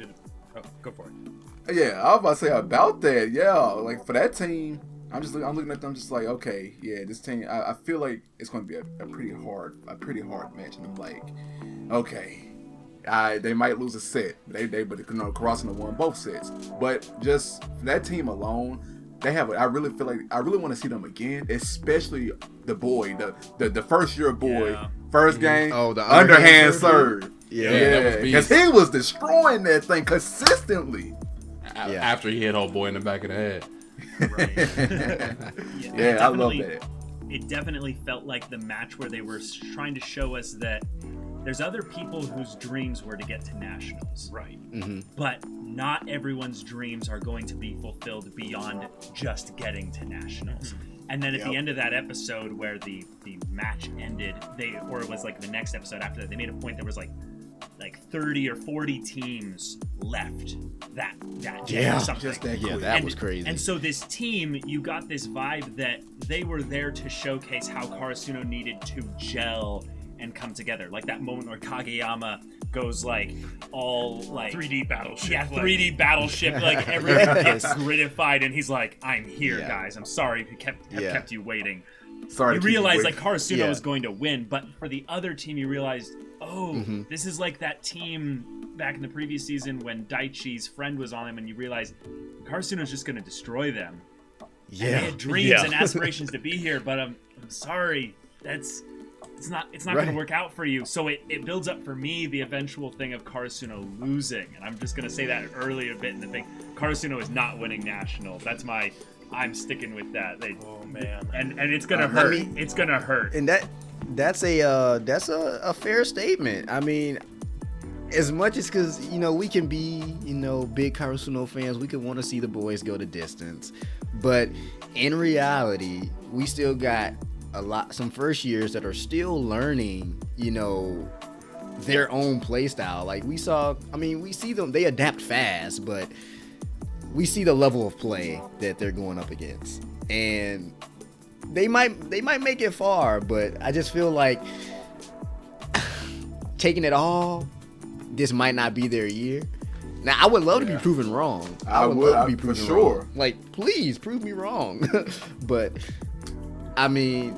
Go for it. Yeah, I was about to say about that. Yeah, like for that team, I'm looking at them just like, okay, yeah, this team. I feel like it's going to be a pretty hard match, and I'm like, okay, they might lose a set, but crossing the won both sets. But just that team alone, they have. I really feel like I really want to see them again, especially the boy, the first year boy, first game, the underhand serve. Yeah, because he was destroying that thing consistently. After he hit old boy in the back of the head. Yeah, I love that. It definitely felt like the match where they were trying to show us that there's other people whose dreams were to get to nationals. Right. Mm-hmm. But not everyone's dreams are going to be fulfilled beyond just getting to nationals. And then at the end of that episode where the match ended, or it was like the next episode after that, they made a point that was like, like 30 or 40 teams left that day Yeah, or something. just that quick. that was crazy. And so this team, you got this vibe that they were there to showcase how Karasuno needed to gel and come together. Like that moment where Kageyama goes like all like 3D battleship. Yeah, like- 3D battleship. Like everything Yes. gets gratified, and he's like, "I'm here, Yeah. guys. I'm sorry if have Yeah. kept you waiting." Sorry. You to keep realize like waiting. Karasuno Yeah. was going to win, but for the other team, you realized, oh, Mm-hmm. this is like that team back in the previous season when Daichi's friend was on him, and you realized Karasuno's just going to destroy them. And they had dreams and aspirations to be here, but I'm sorry, it's not going Right. to work out for you. So it builds up for me the eventual thing of Karasuno losing, and I'm just going to say that early a bit in the thing. Karasuno is not winning nationals. I'm sticking with that. Oh man. And it's gonna hurt. mean- It's gonna hurt. And that's a fair statement. I mean, as much as because we can be big Karasuno fans, we can want to see the boys go the distance, but in reality, we still got some first years that are still learning their own play style. Like we see them, they adapt fast, but we see the level of play that they're going up against, and they might make it far, but I just feel like taking it all, this might not be their year. Now, I would love to be proven wrong. I would love to be proven for sure. wrong. Like, please prove me wrong. But I mean,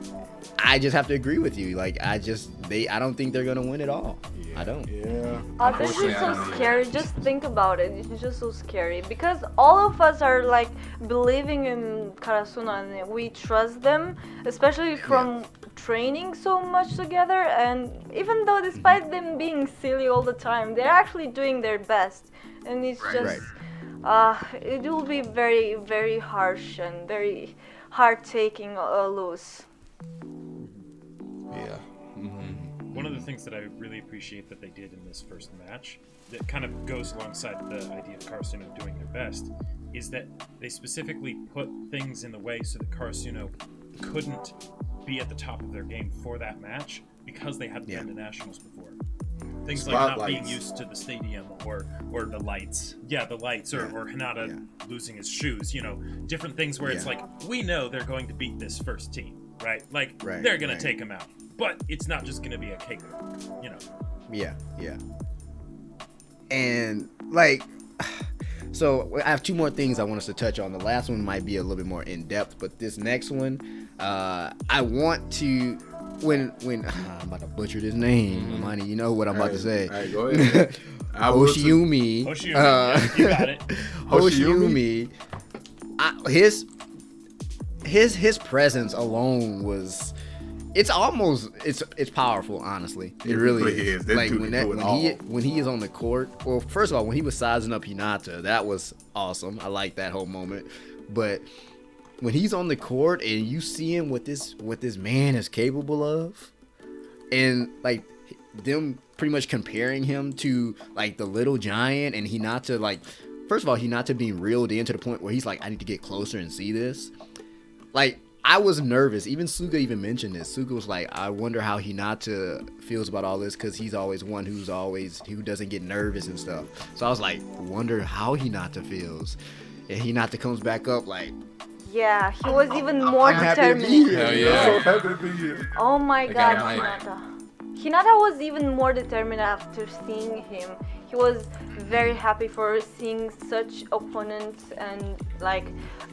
I just have to agree with you. Like, I don't think they're gonna win it all. I don't. Yeah. This is Unfortunately, I so don't scary. Just think about it. It's just so scary because all of us are like believing in Karasuno and we trust them, especially from training so much together. And even though, despite them being silly all the time, they're actually doing their best. And it's just, it will be very, very harsh and very hard taking a loss. Yeah. One of the things that I really appreciate that they did in this first match that kind of goes alongside the idea of Karasuno doing their best is that they specifically put things in the way so that Karasuno couldn't be at the top of their game for that match because they hadn't been to nationals before. Things like not being Spotlights. used to the stadium or the lights. Yeah, the lights or Hinata losing his shoes, different things where it's like, we know they're going to beat this first team, right? Like, they're going to take them out. But it's not just going to be a cakewalk, Yeah. And like, so I have two more things I want us to touch on. The last one might be a little bit more in depth, but this next one, I want to when I'm about to butcher this name, Imani, you know what I'm about to say. All right, go ahead. Hoshiumi. Hoshiumi, you got it. Hoshiumi. His presence alone was. It's almost it's powerful, honestly. It really is. Like when he is on the court. Well, first of all, when he was sizing up Hinata, that was awesome. I like that whole moment. But when he's on the court and you see him what this man is capable of, and like them pretty much comparing him to like the little giant and Hinata, like first of all, Hinata being reeled in to the point where he's like, I need to get closer and see this. Like, I was nervous. Even Suga even mentioned this. Suga was like, I wonder how Hinata feels about all this because he's always one who doesn't get nervous and stuff. So I was like, wonder how Hinata feels. And Hinata comes back up like, Yeah, he was even more happy to be determined. here. Hell I'm yeah. so happy to be here. Oh my They god, got him Hinata. Hinata was even more determined after seeing him. He was very happy for seeing such opponents and like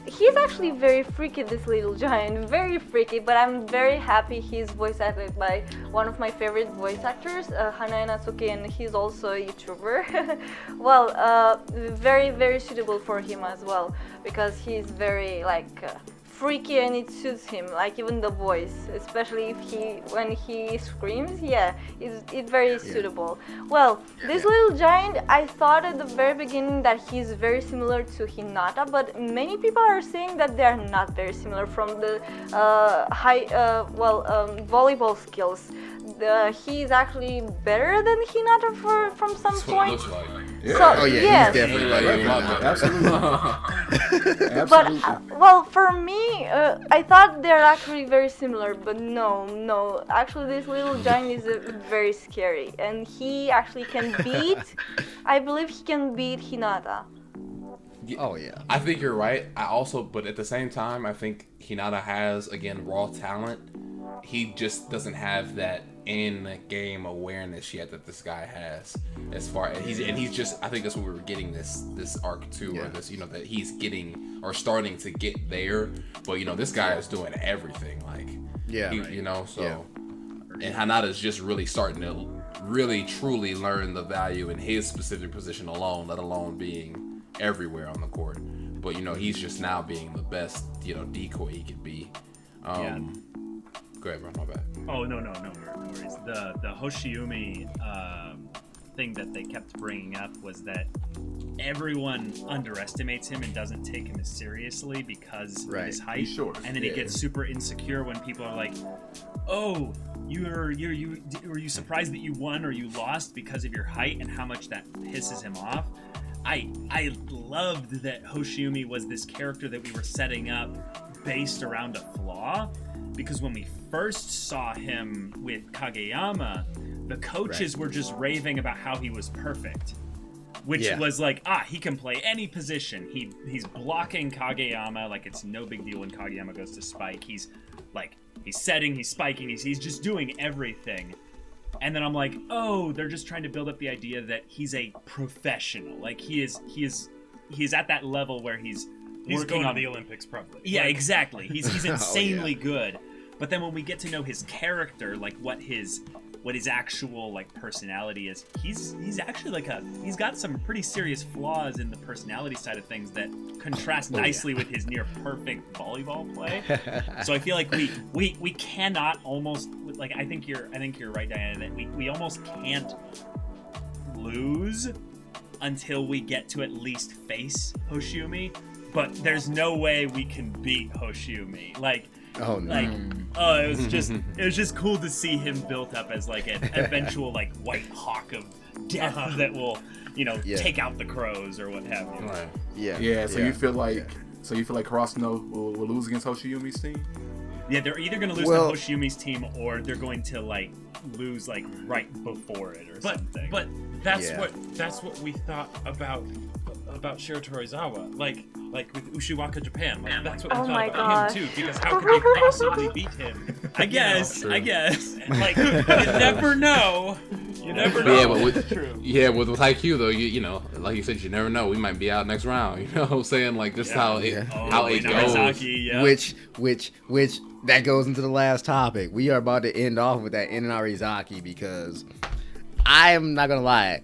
he's actually very freaky, this little giant, very freaky, but I'm very happy he's voice acted by one of my favorite voice actors, Hanae Natsuki, and he's also a YouTuber. Well, very, very suitable for him as well because he's very freaky and it suits him, like even the voice, especially when he screams, it's very suitable. Well, this little giant, I thought at the very beginning that he's very similar to Hinata, but many people are saying that they're not very similar from the volleyball skills. He's actually better than Hinata from some That's what it point. looks like. Yeah. So, Oh yeah, yes. he's definitely like Absolutely. But Absolutely. well, for me, I thought they're actually very similar, but no. Actually, this little giant is very scary, and he actually can beat. I believe he can beat Hinata. Oh yeah. I think you're right. But at the same time, I think Hinata has, again, raw talent. He just doesn't have that in-game awareness yet that this guy has. As far as he's just, I think that's what we were getting this arc too, or this, that he's getting or starting to get there. But this guy is doing everything, like and Hinata's just really starting to really truly learn the value in his specific position alone, let alone being everywhere on the court. But he's just now being the best decoy he could be. Go ahead, bro. My bad. Oh no worries. The Hoshiumi thing that they kept bringing up was that everyone underestimates him and doesn't take him as seriously because of his height. He's short. And then he gets super insecure when people are like, "Oh, were you surprised that you won or you lost because of your height?" and how much that pisses him off. I loved that Hoshiumi was this character that we were setting up based around a flaw, because when we first saw him with Kageyama, the coaches were just raving about how he was perfect, which was like, he can play any position. He's blocking Kageyama like it's no big deal when Kageyama goes to spike. He's setting, he's spiking, he's just doing everything. And then I'm like, oh, they're just trying to build up the idea that he's a professional. Like he is at that level where he's going to the Olympics probably. Yeah, exactly. He's insanely good. But then when we get to know his character, like what his actual like personality is, he's actually he's got some pretty serious flaws in the personality side of things that contrast nicely with his near perfect volleyball play. So I feel like we cannot almost, like, I think you're right, Diana, that we almost can't lose until we get to at least face Hoshiumi. But there's no way we can beat Hoshiumi. Oh no. It was just cool to see him built up as like an eventual like white hawk of death that will, take out the crows or what have you. Right. Yeah. So you feel like Karasuno will lose against Hoshiumi's team? Yeah, they're either going to lose to Hoshiumi's team or they're going to like lose like right before it or something. But that's what we thought about Shiratorizawa. Like with Ushiwaka Japan. Like that's what we thought about him too. Because how could they possibly beat him? I guess. Like you never know. You never know. Yeah, with Haikyu though, you know, like you said, you never know. We might be out next round. You know what I'm saying? Like just how it goes. Which that goes into the last topic. We are about to end off with that Inarizaki because I am not gonna lie.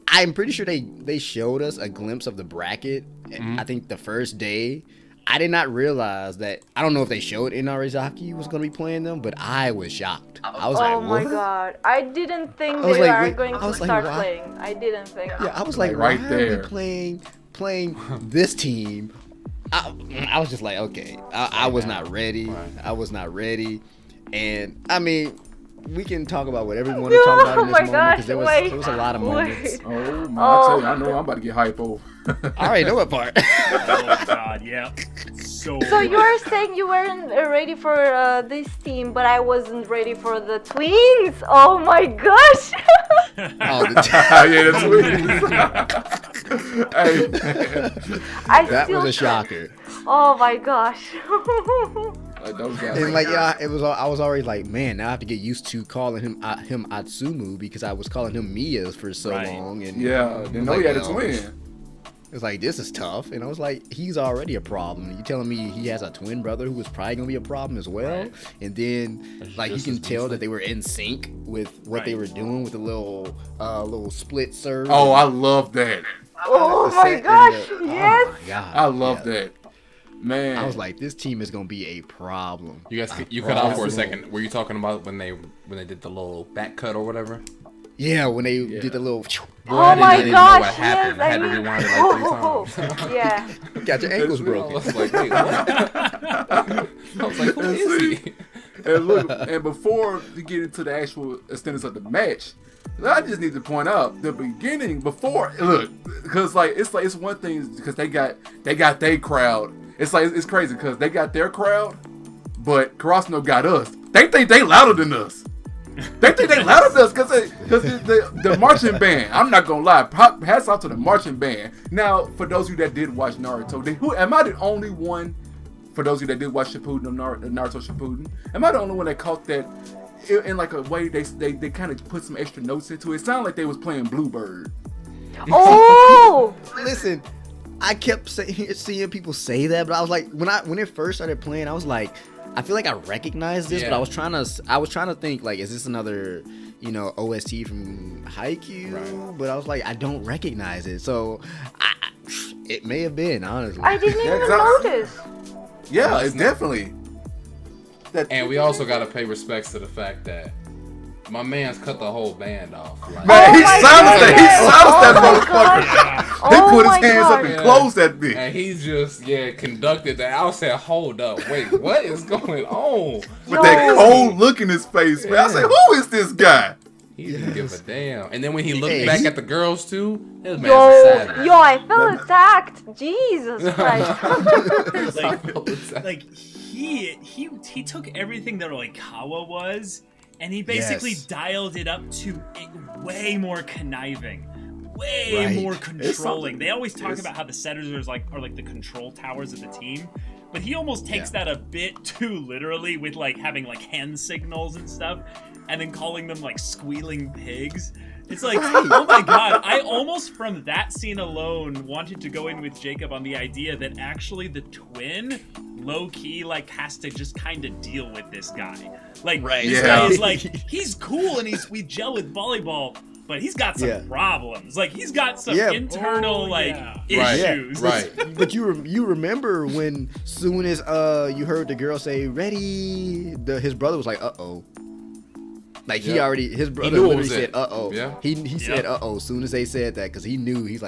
I'm pretty sure they showed us a glimpse of the bracket. I think the first day. I did not realize that. I don't know if they showed Inarizaki was going to be playing them, but I was shocked. I was like, what? Oh my god. I didn't think they were going to start playing. I didn't think. Yeah, I was like, right why there. are we playing this team? I was just like, okay. I was not ready. Right. I was not ready. And, I mean, we can talk about whatever we want to talk about in this moment because there was a lot of moments. Oh my! I tell you, I know I'm about to get hype over. I already know what part. Oh god, yeah. So you are saying you weren't ready for this team, but I wasn't ready for the twins? Oh my gosh! The twins. Hey, that was a shocker. Oh my gosh. Like those guys. And like I was already like, man, now I have to get used to calling him Atsumu because I was calling him Miya for so long. And didn't know he had a twin. It's like, this is tough. And I was like, he's already a problem. You telling me he has a twin brother who was probably gonna be a problem as well? Right. And then like you can tell that they were in sync with what they were doing with the little split serve. Oh, I love that. Oh my gosh, yes. Oh my god. I love that. Man, I was like, this team is gonna be a problem. You guys, you cut out for a second. Were you talking about when they did the little back cut or whatever? Yeah, when they did the little. Oh my gosh! What happened. Yes, I had to rewind it like 3 times. Yeah. Got your ankles broken. I was like, wait, what? I was like, who is he? And look, and before we get into the actual extenders of the match, I just need to point out the beginning before. Look, because it's one thing because they got their crowd. It's crazy because they got their crowd, but Karasuno got us. They think they louder than us. They think they louder than us because the marching band. I'm not gonna lie. Hats off to the marching band. Now, for those of you that did watch Naruto, am I the only one? For those of you that did watch Shippuden, Naruto Shippuden, am I the only one that caught that in like a way they kind of put some extra notes into it? It sounded like they was playing Bluebird. Oh! Listen, I kept seeing people say that, but I was like, when it first started playing, I was like, I feel like I recognized this, but I was trying to think like, is this another, OST from Haikyu? Right. But I was like, I don't recognize it, so it may have been, honestly. I didn't even notice. Yeah, it's definitely. And we also gotta pay respects to the fact that my man's cut the whole band off. Like, man, he silenced that motherfucker. He put his hands up and closed that bitch. And he just conducted that. I said, hold up, wait, what is going on? With that cold look in his face, man. I said, who is this guy? He didn't give a damn. And then when he looked back at the girls too, his man's yo, savage. I felt attacked. Jesus Christ. like he took everything that Oikawa was, and he basically dialed it up to way more conniving, way more controlling. They always talk about how the setters are like the control towers of the team, but he almost takes that a bit too literally with having hand signals and stuff, and then calling them squealing pigs. It's like, oh my god, I almost from that scene alone wanted to go in with Jacob on the idea that actually the twin low-key has to just kind of deal with this guy. This guy is he's cool and we gel with volleyball, but he's got some problems. He's got some internal issues. Right. But you remember when soon as you heard the girl say ready, his brother was like, uh-oh. His brother literally said, uh-oh. Yeah. He said, uh-oh, as soon as they said that, because he knew, he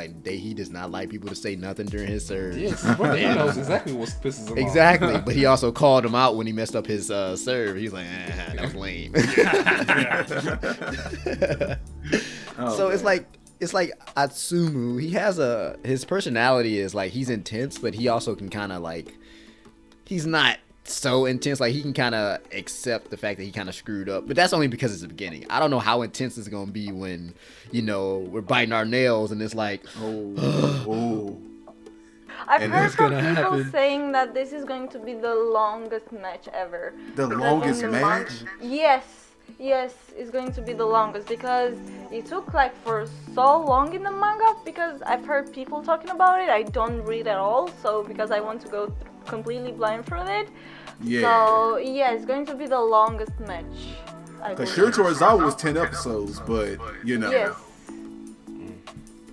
does not like people to say nothing during his serve. Yes, his brother knows exactly what pisses him off. Exactly, but he also called him out when he messed up his serve. He's like, that was lame. So it's like Atsumu, he has his personality is he's intense, but he also can kind of he's not so intense, he can kind of accept the fact that he kind of screwed up, but that's only because it's the beginning. I don't know how intense it's gonna be when we're biting our nails and it's I've heard from people saying that this is going to be the longest match ever. The longest match? Yes, it's going to be the longest because it took for so long in the manga, because I've heard people talking about it. I don't read at all, so because I want to go completely blind for it. So it's going to be the longest match. Because Shirato Ozawa was 10 episodes, but Yes.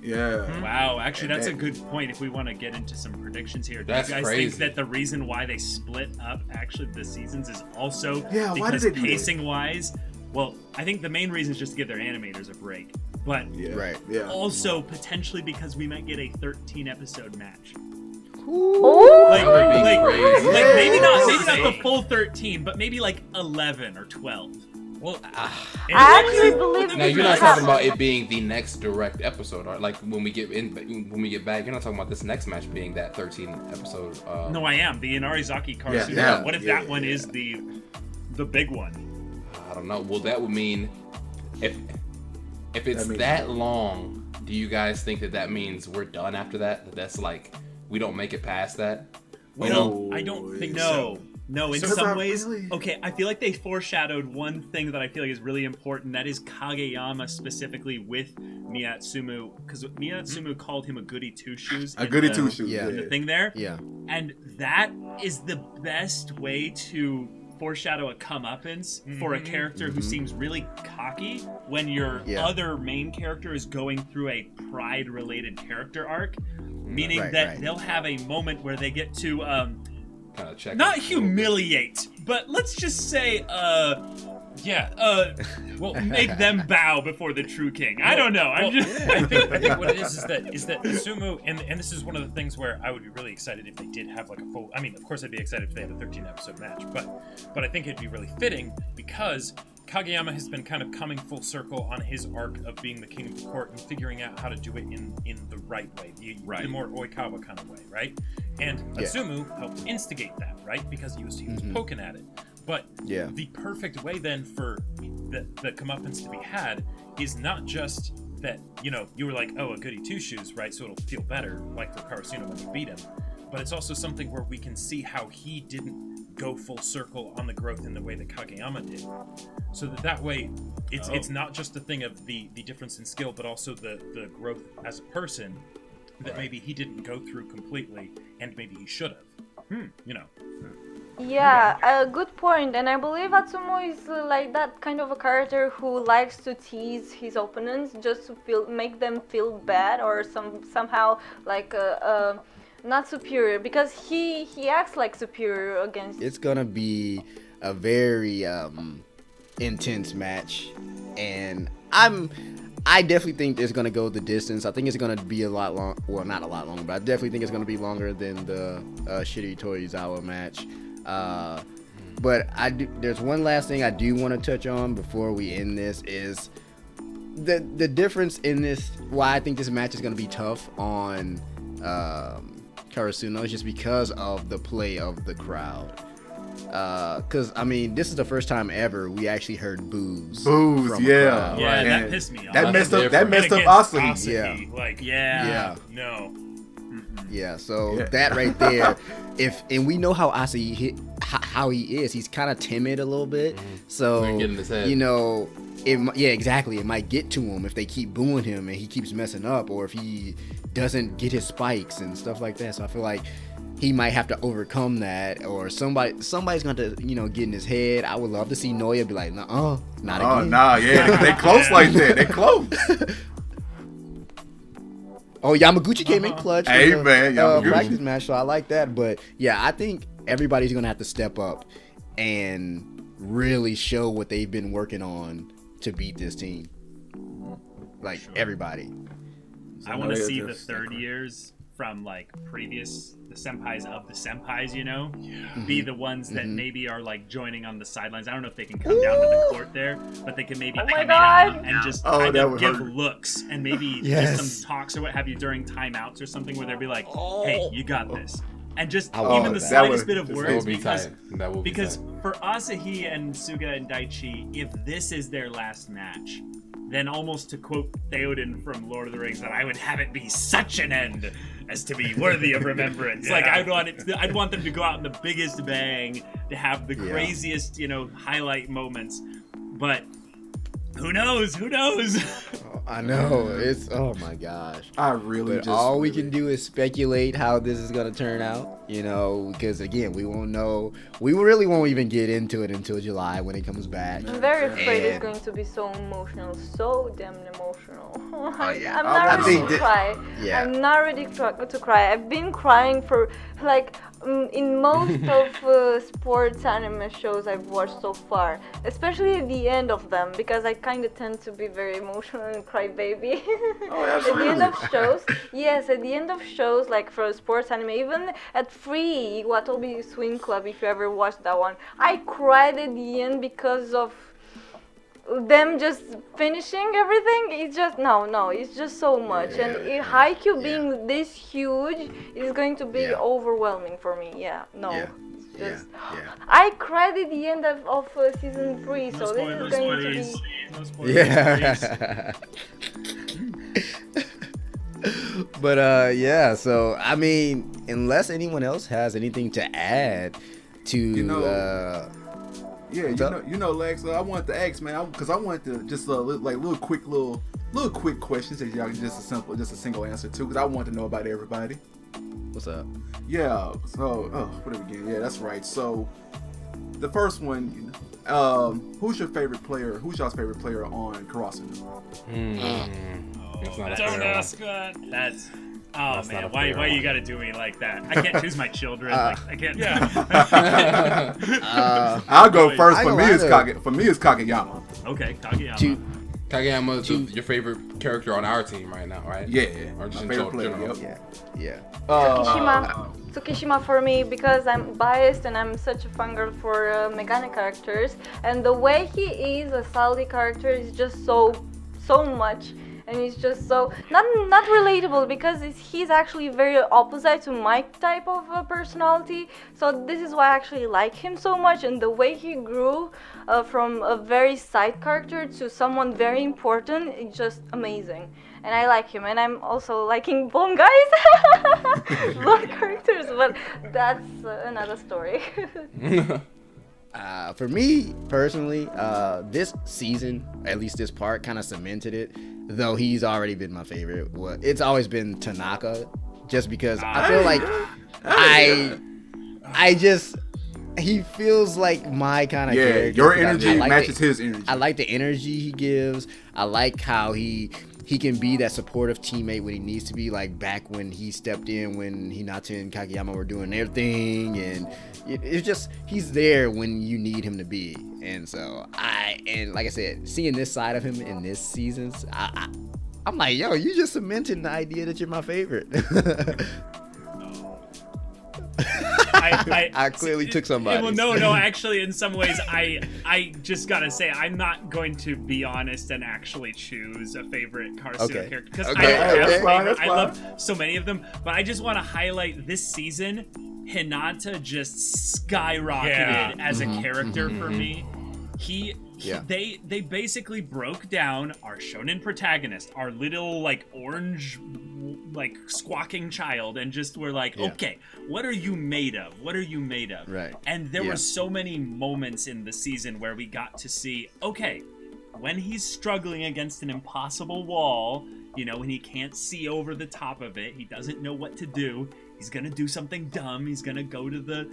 Yeah. Wow, actually that's a good point if we want to get into some predictions here. Do you guys think that the reason why they split up the seasons is also because pacing wise? Well, I think the main reason is just to give their animators a break. But also potentially because we might get a 13 episode match. Maybe not the full 13 but maybe 11 or 12. Well, I actually believe now you're not talking about it being the next direct episode, or when we get back, you're not talking about this next match being that 13 episode. No, I am the Inarizaki Karasuno. What if that one is the big one? I don't know. Well, that would mean if it's that long, do you guys think that means we're done after that? That's we don't make it past that? Well, I don't think so. No, in some ways, I feel like they foreshadowed one thing that I feel is really important. That is Kageyama specifically with Miyatsumu, because Miyatsumu called him a goody two-shoes. A goody two-shoes, in the thing there. Yeah. And that is the best way to foreshadow a comeuppance for a character who seems really cocky when your other main character is going through a pride-related character arc, meaning that they'll have a moment where they get to not humiliate, but let's just say Well, make them bow before the true king. I don't know. I think what it is that Sumo, and this is one of the things where I would be really excited if they did have like a full. I mean, of course, I'd be excited if they had a 13-episode match, but I think it'd be really fitting because Kageyama has been kind of coming full circle on his arc of being the king of the court and figuring out how to do it in the right way, the more Oikawa kind of way, right? And Atsumu helped instigate that, right? Because he was poking at it. But the perfect way then for the comeuppance to be had is not just that, you were like, oh, a goody two-shoes, right? So it'll feel better, like for Karasuno when you beat him. But it's also something where we can see how he didn't go full circle on the growth in the way that Kageyama did. So that way, it's not just a thing of the difference in skill, but also the growth as a person that maybe he didn't go through completely, and maybe he should have. Yeah, a good point. And I believe Atsumo is like that kind of a character who likes to tease his opponents just to make them feel bad or somehow like not superior, because he acts like superior against. It's gonna be a very intense match, and I definitely think it's gonna go the distance. I think it's gonna be a lot long. Well, not a lot longer, but I definitely think it's gonna be longer than the Shiri Torizawa match. But there's one last thing I do want to touch on before we end this is the difference in this. Why I think this match is gonna be tough on Karasuno is just because of the play of the crowd. Because I mean, this is the first time ever we actually heard boos. Booze, yeah, Yeah, right. that pissed me off. That messed up Asahi. Yeah. Like, no. Yeah, so that right there, and we know how Asahi how he is. He's kind of timid a little bit. So exactly. It might get to him if they keep booing him and he keeps messing up, or if he doesn't get his spikes and stuff like that. So I feel like he might have to overcome that, or somebody's going to get in his head. I would love to see Noya be like, not again. Oh, nah, yeah, they close like that. They close. Oh, Yamaguchi came in clutch. Hey, man, Yamaguchi. Practice match, so I like that. But yeah, I think everybody's going to have to step up and really show what they've been working on to beat this team. Like, everybody. I want to see the third years from like the senpais of the senpais, be the ones that maybe are like joining on the sidelines. I don't know if they can come down to the court there, but they can maybe come in and just kind of give looks and maybe just some talks or what have you during timeouts or something where they'll be like, hey, you got this. And just even the slightest bit of words, because for Asahi and Suga and Daichi, if this is their last match, then almost to quote Theoden from Lord of the Rings, that I would have it be such an end as to be worthy of remembrance. Like I'd want them to go out in the biggest bang, to have the craziest, highlight moments. But who knows? I know. It's, oh my gosh. I really all we can do is speculate how this is going to turn out, because again, we won't know. We really won't even get into it until July when it comes back. I'm very afraid it's going to be so emotional, so damn emotional. I'm Yeah. not ready to cry. Yeah. I'm not ready to cry. I've been crying for like in most of sports anime shows I've watched so far, especially at the end of them, because I kind of tend to be very emotional and cry baby. Oh, absolutely. At the end of shows, at the end of shows, like for sports anime, even at Free Watobi Swing Club, if you ever watched that one, I cried at the end because of them just finishing everything. It's just it's just so much, and Haikyu being this huge is going to be overwhelming for me. I cried at the end of season 3, so this is going to be. No spoilers, But so I mean, unless anyone else has anything to add to Lex, I wanted to ask, man, because I wanted to just little quick questions that y'all just a single answer to, because I want to know about everybody. What's up? Yeah. So, what did we get? Yeah, that's right. So, the first one, who's y'all's favorite player on Karasuno? Don't ask that. Oh man, why you gotta do me like that? I can't choose my children. I can't. Yeah. I'll go first. I For know me, I it's know. Kageyama. Okay, Kageyama. Kageyama, your favorite character on our team right now, right? Yeah, Or just my in favorite player. general? Yep. Yeah. Tsukishima for me, because I'm biased and I'm such a fangirl for Megane characters, and the way he is a Saudi character is just so much, and he's just so not relatable, because he's actually very opposite to my type of personality. So this is why I actually like him so much, and the way he grew from a very side character to someone very important, it's just amazing. And I like him, and I'm also liking blonde guys, blonde characters, but that's another story. For me personally, this season, at least this part, kind of cemented it. Though he's already been my favorite. Well, it's always been Tanaka, just because I feel like I just he feels like my kind of character. Your energy matches his energy. I like the energy he gives. I like how he can be that supportive teammate when he needs to be, like back when he stepped in when Hinata and Kageyama were doing their thing, and it's just he's there when you need him to be. And so like I said, seeing this side of him in this seasons, I'm like, yo, you just cemented the idea that you're my favorite. I clearly took somebody. Well, no. Actually, in some ways, I just gotta say, I'm not going to be honest and actually choose a favorite Karasuno character, because I don't have a favorite. I love so many of them, but I just want to highlight this season. Hinata just skyrocketed as a character for me. They basically broke down our shonen protagonist, our little like orange like squawking child, and just were like, okay, what are you made of? What are you made of? Right. And there were so many moments in the season where we got to see, okay, when he's struggling against an impossible wall, you know, when he can't see over the top of it, he doesn't know what to do. He's gonna do something dumb. He's gonna go to the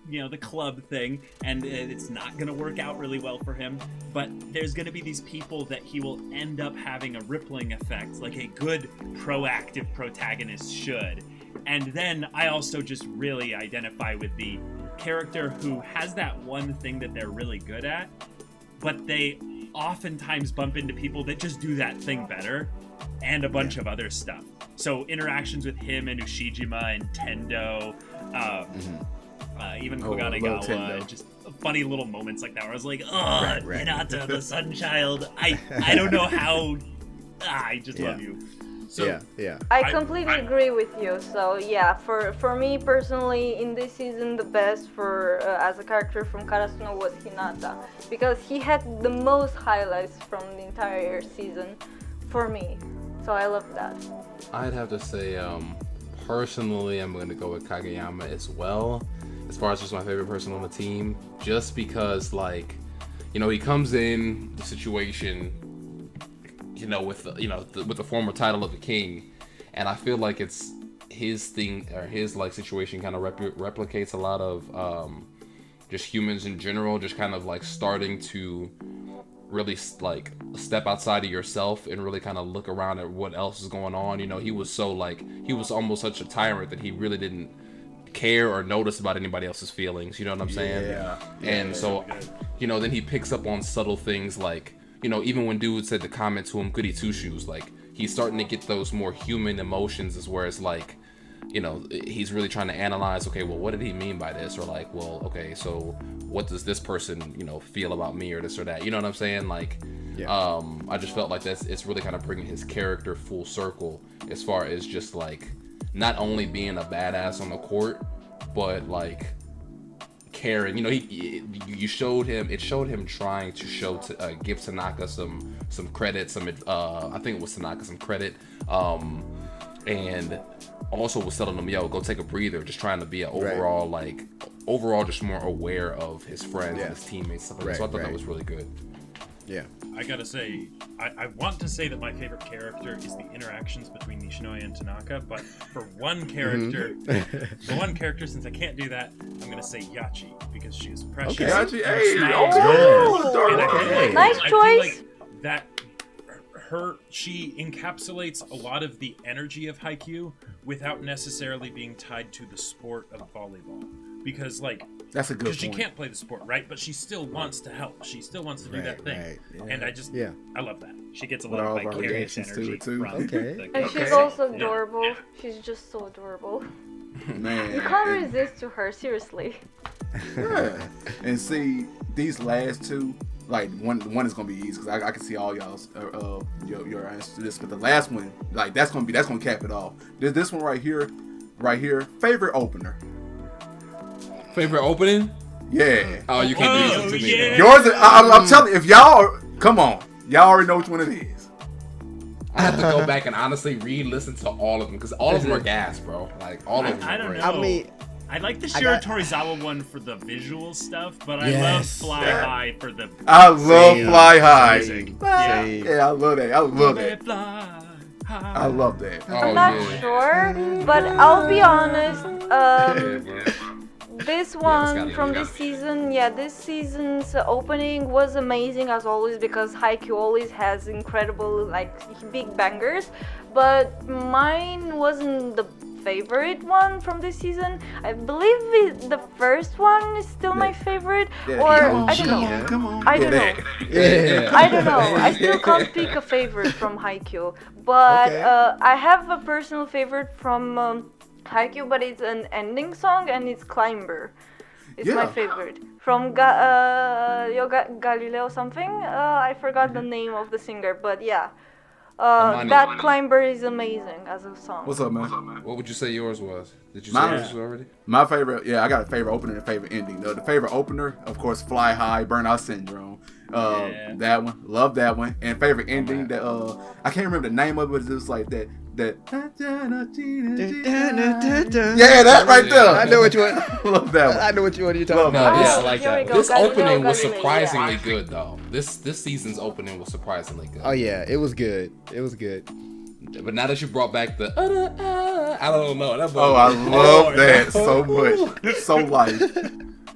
you know, the club thing, and it's not gonna work out really well for him. But there's gonna be these people that he will end up having a rippling effect, like a good proactive protagonist should. And then I also just really identify with the character who has that one thing that they're really good at, but they oftentimes bump into people that just do that thing better, and a bunch of other stuff. So interactions with him and Ushijima and Tendo, even Koganegawa, just funny little moments like that where I was like, Hinata, the sun child. I don't know how. I just love you. So, I completely agree with you. So yeah, for me personally, in this season, the best for as a character from Karasuno was Hinata, because he had the most highlights from the entire season for me. So I love that. I'd have to say, personally, I'm going to go with Kageyama as well, as far as just my favorite person on the team, just because, like, you know, he comes in the situation, you know, with the former title of the king, and I feel like it's his thing, or his like situation kind of replicates a lot of just humans in general, just kind of like starting to really like step outside of yourself and really kind of look around at what else is going on. You know, he was almost such a tyrant that he really didn't care or notice about anybody else's feelings. You know what I'm saying? And so, you know, then he picks up on subtle things like, you know, even when dude said the comment to him, goody two shoes, like he's starting to get those more human emotions, is where it's like, you know, he's really trying to analyze, okay, well, what did he mean by this? Or like, well, okay, so what does this person, you know, feel about me or this or that? You know what I'm saying? Like, I just felt like it's really kind of bringing his character full circle as far as just like not only being a badass on the court, but like caring. You know, it showed him trying to give Tanaka some credit, I think it was Tanaka some credit, and also was telling him, yo, go take a breather, just trying to be an overall just more aware of his friends and his teammates, stuff like that. So I thought that was really good. Yeah. I gotta say, I want to say that my favorite character is the interactions between Nishinoya and Tanaka, but for one character, since I can't do that, I'm gonna say Yachi, because she is precious. Okay. Yachi, hey, Nice choice. Like that she encapsulates a lot of the energy of Haikyu without necessarily being tied to the sport of volleyball. Because, like, that's a good point. She can't play the sport, right? But she still wants to help. She still wants to do that thing. Right, yeah. And I love that. She gets a lot of vicarious energy too. from And she's also adorable. Yeah. She's just so adorable. Man. You can't resist to her, seriously. Yeah. And see, these last two, like one is gonna be easy because I can see all y'all's your answer to this, but the last one, like that's gonna cap it off. This one right here, favorite opener. Favorite opening? Yeah. Oh, you can't do this to me. Yeah. Yours, I'm telling you, if y'all come on, y'all already know which one it is. I have to go back and honestly re-listen to all of them because all of them are gas, bro. Like all of them. I don't great. know. I mean, I like the Shiro Torizawa one for the visual stuff, but I love Fly High for the. I love Fly High. Yeah, I love that. I love that. I love that. I'm not sure, but I'll be honest. This one from this season, this season's opening was amazing as always because Haikyu always has incredible, like, big bangers. But mine wasn't the favorite one from this season. I believe the first one is still my favorite, or I don't know. I don't know. I don't know. I still can't pick a favorite from Haikyu, but I have a personal favorite from Haikyu, but it's an ending song and it's Climber. It's my favorite. From Galileo something. I forgot the name of the singer, but yeah. That Climber is amazing as a song. What's up, man? What would you say yours was? Did you say yours already? My favorite, I got a favorite opener and a favorite ending. The favorite opener, of course, Fly High, Burnout Syndrome. That one, love that one. And favorite ending, that I can't remember the name of it, but it's just like that. Yeah, that right there. I know what you want. Love that one. I know what you're talking about. Yeah, I like that. This opening was surprisingly good, though. This season's opening was surprisingly good. Oh yeah, it was good. It was good. But now that you brought back the I don't know. I love that so much. So light.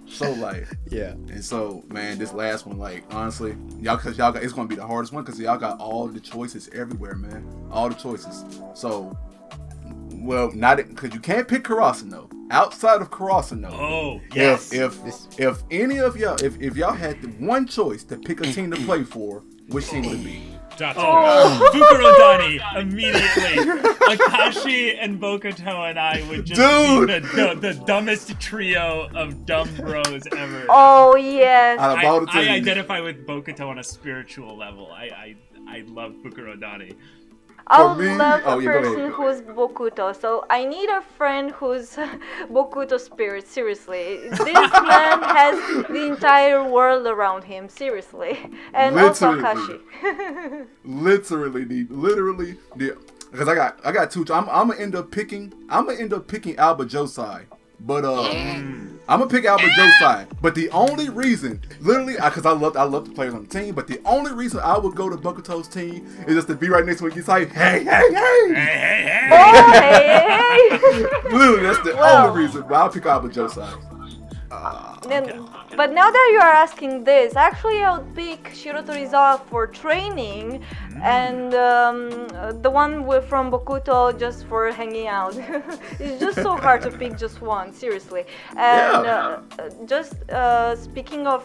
So light. Yeah. And so, man, this last one, like, honestly, y'all got, it's gonna be the hardest one because y'all got all the choices everywhere, man. All the choices. So, well, not because you can't pick Karasuno. Outside of Karasuno. Oh, yes. If any of y'all, if y'all had the one choice to pick a team to play for, which team would it be? Fukurodani immediately. Akashi and Bokuto and I would just be the dumbest trio of dumb bros ever. Oh yes. I identify with Bokuto on a spiritual level. I love Fukurodani. I love a person who's Bokuto, so I need a friend who's Bokuto spirit, seriously. This man has the entire world around him, seriously. And also Akashi. literally, because I got two. I'm gonna end up picking Alba Josai, but I'm gonna pick Alba Josai. But the only reason, literally, because I love the players on the team, but the only reason I would go to Bokuto's team is just to be right next to him. He's like, hey. Oh, hey. Literally, that's the only reason. But I'll pick Alba Josai. But now that you are asking this, actually I would pick Shiro Torizawa for training and the one from Bokuto just for hanging out. It's just so hard to pick just one, seriously. And just speaking of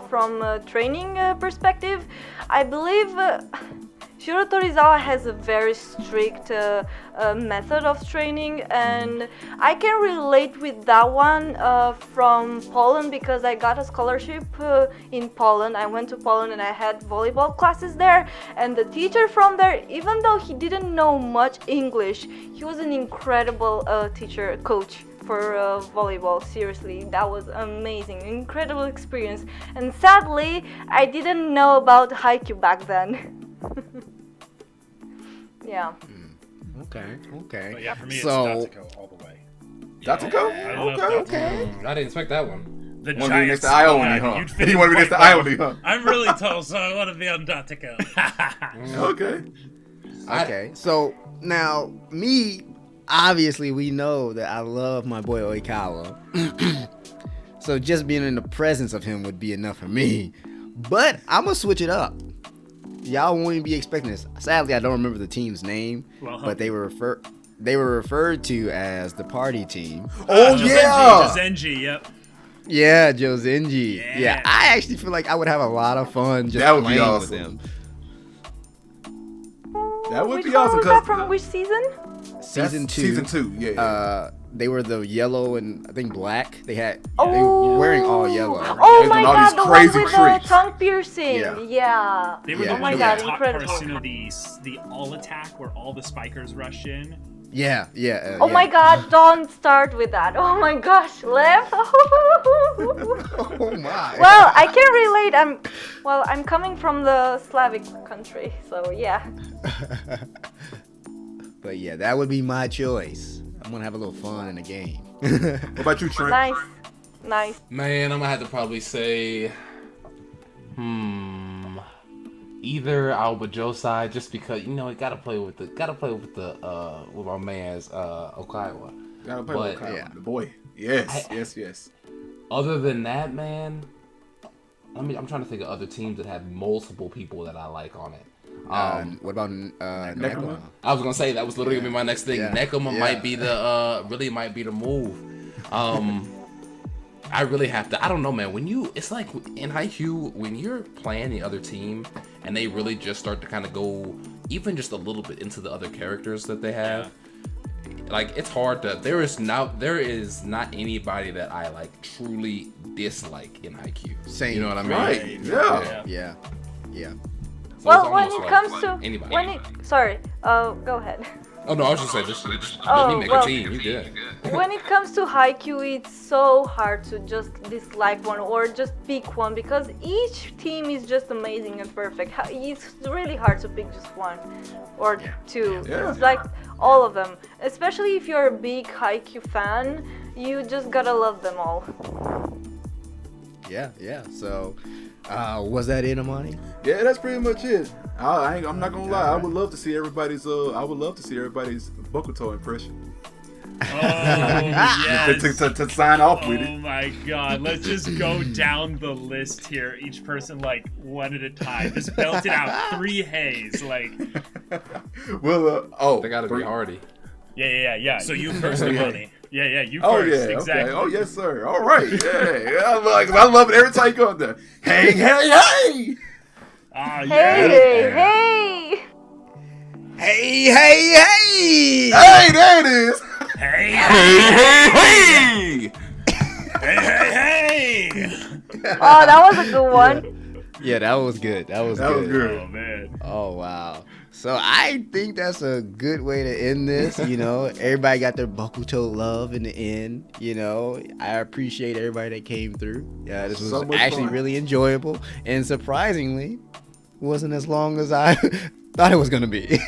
from a training perspective, I believe Shiro Torizawa has a very strict method of training, and I can relate with that one from Poland because I got a scholarship in Poland. I went to Poland and I had volleyball classes there, and the teacher from there, even though he didn't know much English, he was an incredible coach for volleyball. Seriously, that was amazing, incredible experience. And sadly, I didn't know about Haikyu back then. Yeah. Okay. But yeah, for me, it's Datsuko all the way. Datsuko? Okay. I didn't expect that one. The want to be next to Ione, huh? You want to be next to Ione, huh? I'm really tall, so I want to be on Datsuko. Okay. So now, obviously, we know that I love my boy Oikawa. So just being in the presence of him would be enough for me. But I'm gonna switch it up. y'all won't even be expecting this. Sadly, I don't remember the team's name, but they were referred to as the party team. Oh yeah, Jozenji, yep. Yeah, Jozenji. Yeah, I actually feel like I would have a lot of fun just playing awesome. with them. That would be awesome. Was that from which season? Season 2. Season 2, yeah. They were the yellow and I think black. They were wearing all yellow. Oh my god, the one with the tongue piercing. Yeah. They were the one that taught Karasuno the all attack where all the spikers rush in. Yeah. Oh my god, don't start with that. Oh my gosh, Lev. Oh my. Well, I can relate. I'm coming from the Slavic country, so yeah. But yeah, that would be my choice. I'm gonna have a little fun in the game. What about you, Trent? Nice. Man, I'm gonna have to probably say, either Aoba Josai, just because gotta play with my man's Okaiwa. Gotta play with Okaiwa, the boy. Yes. Other than that, man, I'm trying to think of other teams that have multiple people that I like on it. What about Nekoma? I was gonna say that was literally gonna be my next thing. Nekoma might be the move. I really have to. I don't know, man. It's like in Haikyu, when you're playing the other team and they really just start to kind of go even just a little bit into the other characters that they have. Like it's hard to. There is not anybody that I like truly dislike in Haikyu. Same. You know what I mean? Right. Yeah. So well, when it comes to anybody. Go ahead. Oh no, I was just saying, just let me make a team. You good? When it comes to Haikyu, it's so hard to just dislike one or just pick one because each team is just amazing and perfect. It's really hard to pick just one or two. Yeah. It's like all of them. Especially if you're a big Haikyu fan, you just gotta love them all. Yeah. So, was that it, Amani? Yeah, that's pretty much it. I'm not gonna lie. I would love to see everybody's Bokuto impression. Oh yes. to sign off with it. Oh my god. Let's just go down the list here. Each person like one at a time. Just belt it out. 3 hays. Like. Well, they gotta be hardy. Yeah. So you first, Amani. Yeah, you first. Oh yeah, exactly. Okay. Oh yes, sir. All right. Yeah. I love it every time you go in there. Hey. Ah, Hey. Hey. Hey, there it is. Hey. Oh, that was a good one. Yeah, that was good. That was good. Oh man. Oh wow. So I think that's a good way to end this. Everybody got their Bokuto love in the end. I appreciate everybody that came through. Yeah, this was actually really enjoyable and surprisingly wasn't as long as I thought it was gonna be.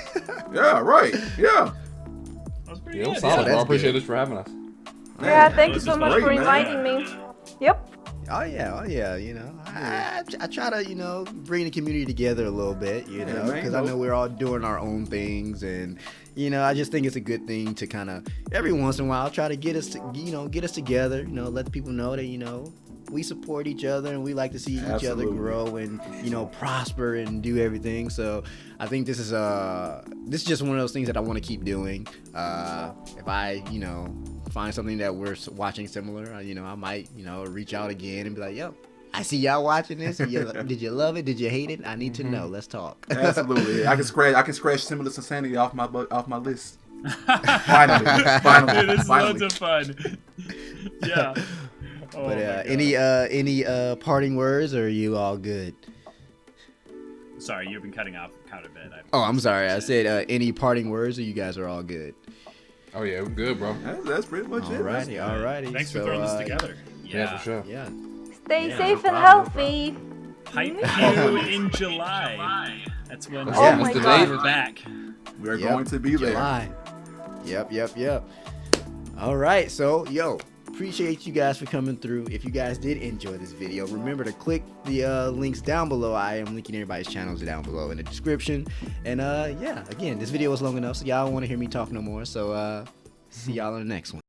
Yeah, right. Yeah. That was pretty Yeah, good. solid. I appreciate this for having us. Yeah, thank you so much for inviting me. Yep. Oh yeah. I try to bring the community together a little bit, because I know we're all doing our own things, and I just think it's a good thing to kind of every once in a while try to get us together, let the people know that we support each other and we like to see each other grow and prosper and do everything. So I think this is just one of those things that I want to keep doing. If I find something that we're watching similar, I might reach out again and be like, yo, I see y'all watching this. Did you love it? Did you hate it? I need to know. Let's talk. Absolutely. I can scratch Similar Insanity off my list. Finally. Dude, this is loads of fun. Yeah. Oh, but any parting words, or are you all good? Sorry, you've been cutting out a bit. I'm sorry. I said any parting words, or you guys are all good? Oh yeah, we're good, bro. That's pretty much it. Alrighty. Thanks for throwing this together. Yeah, for sure. Yeah. Stay safe and healthy. Haikyu in July. That's when Oh my God. we're back. We're going to be July. there. Yep. All right, so appreciate you guys for coming through. If you guys did enjoy this video, remember to click the links down below. I am linking everybody's channels down below in the description. And again, this video was long enough, so y'all don't want to hear me talk no more. So see y'all in the next one.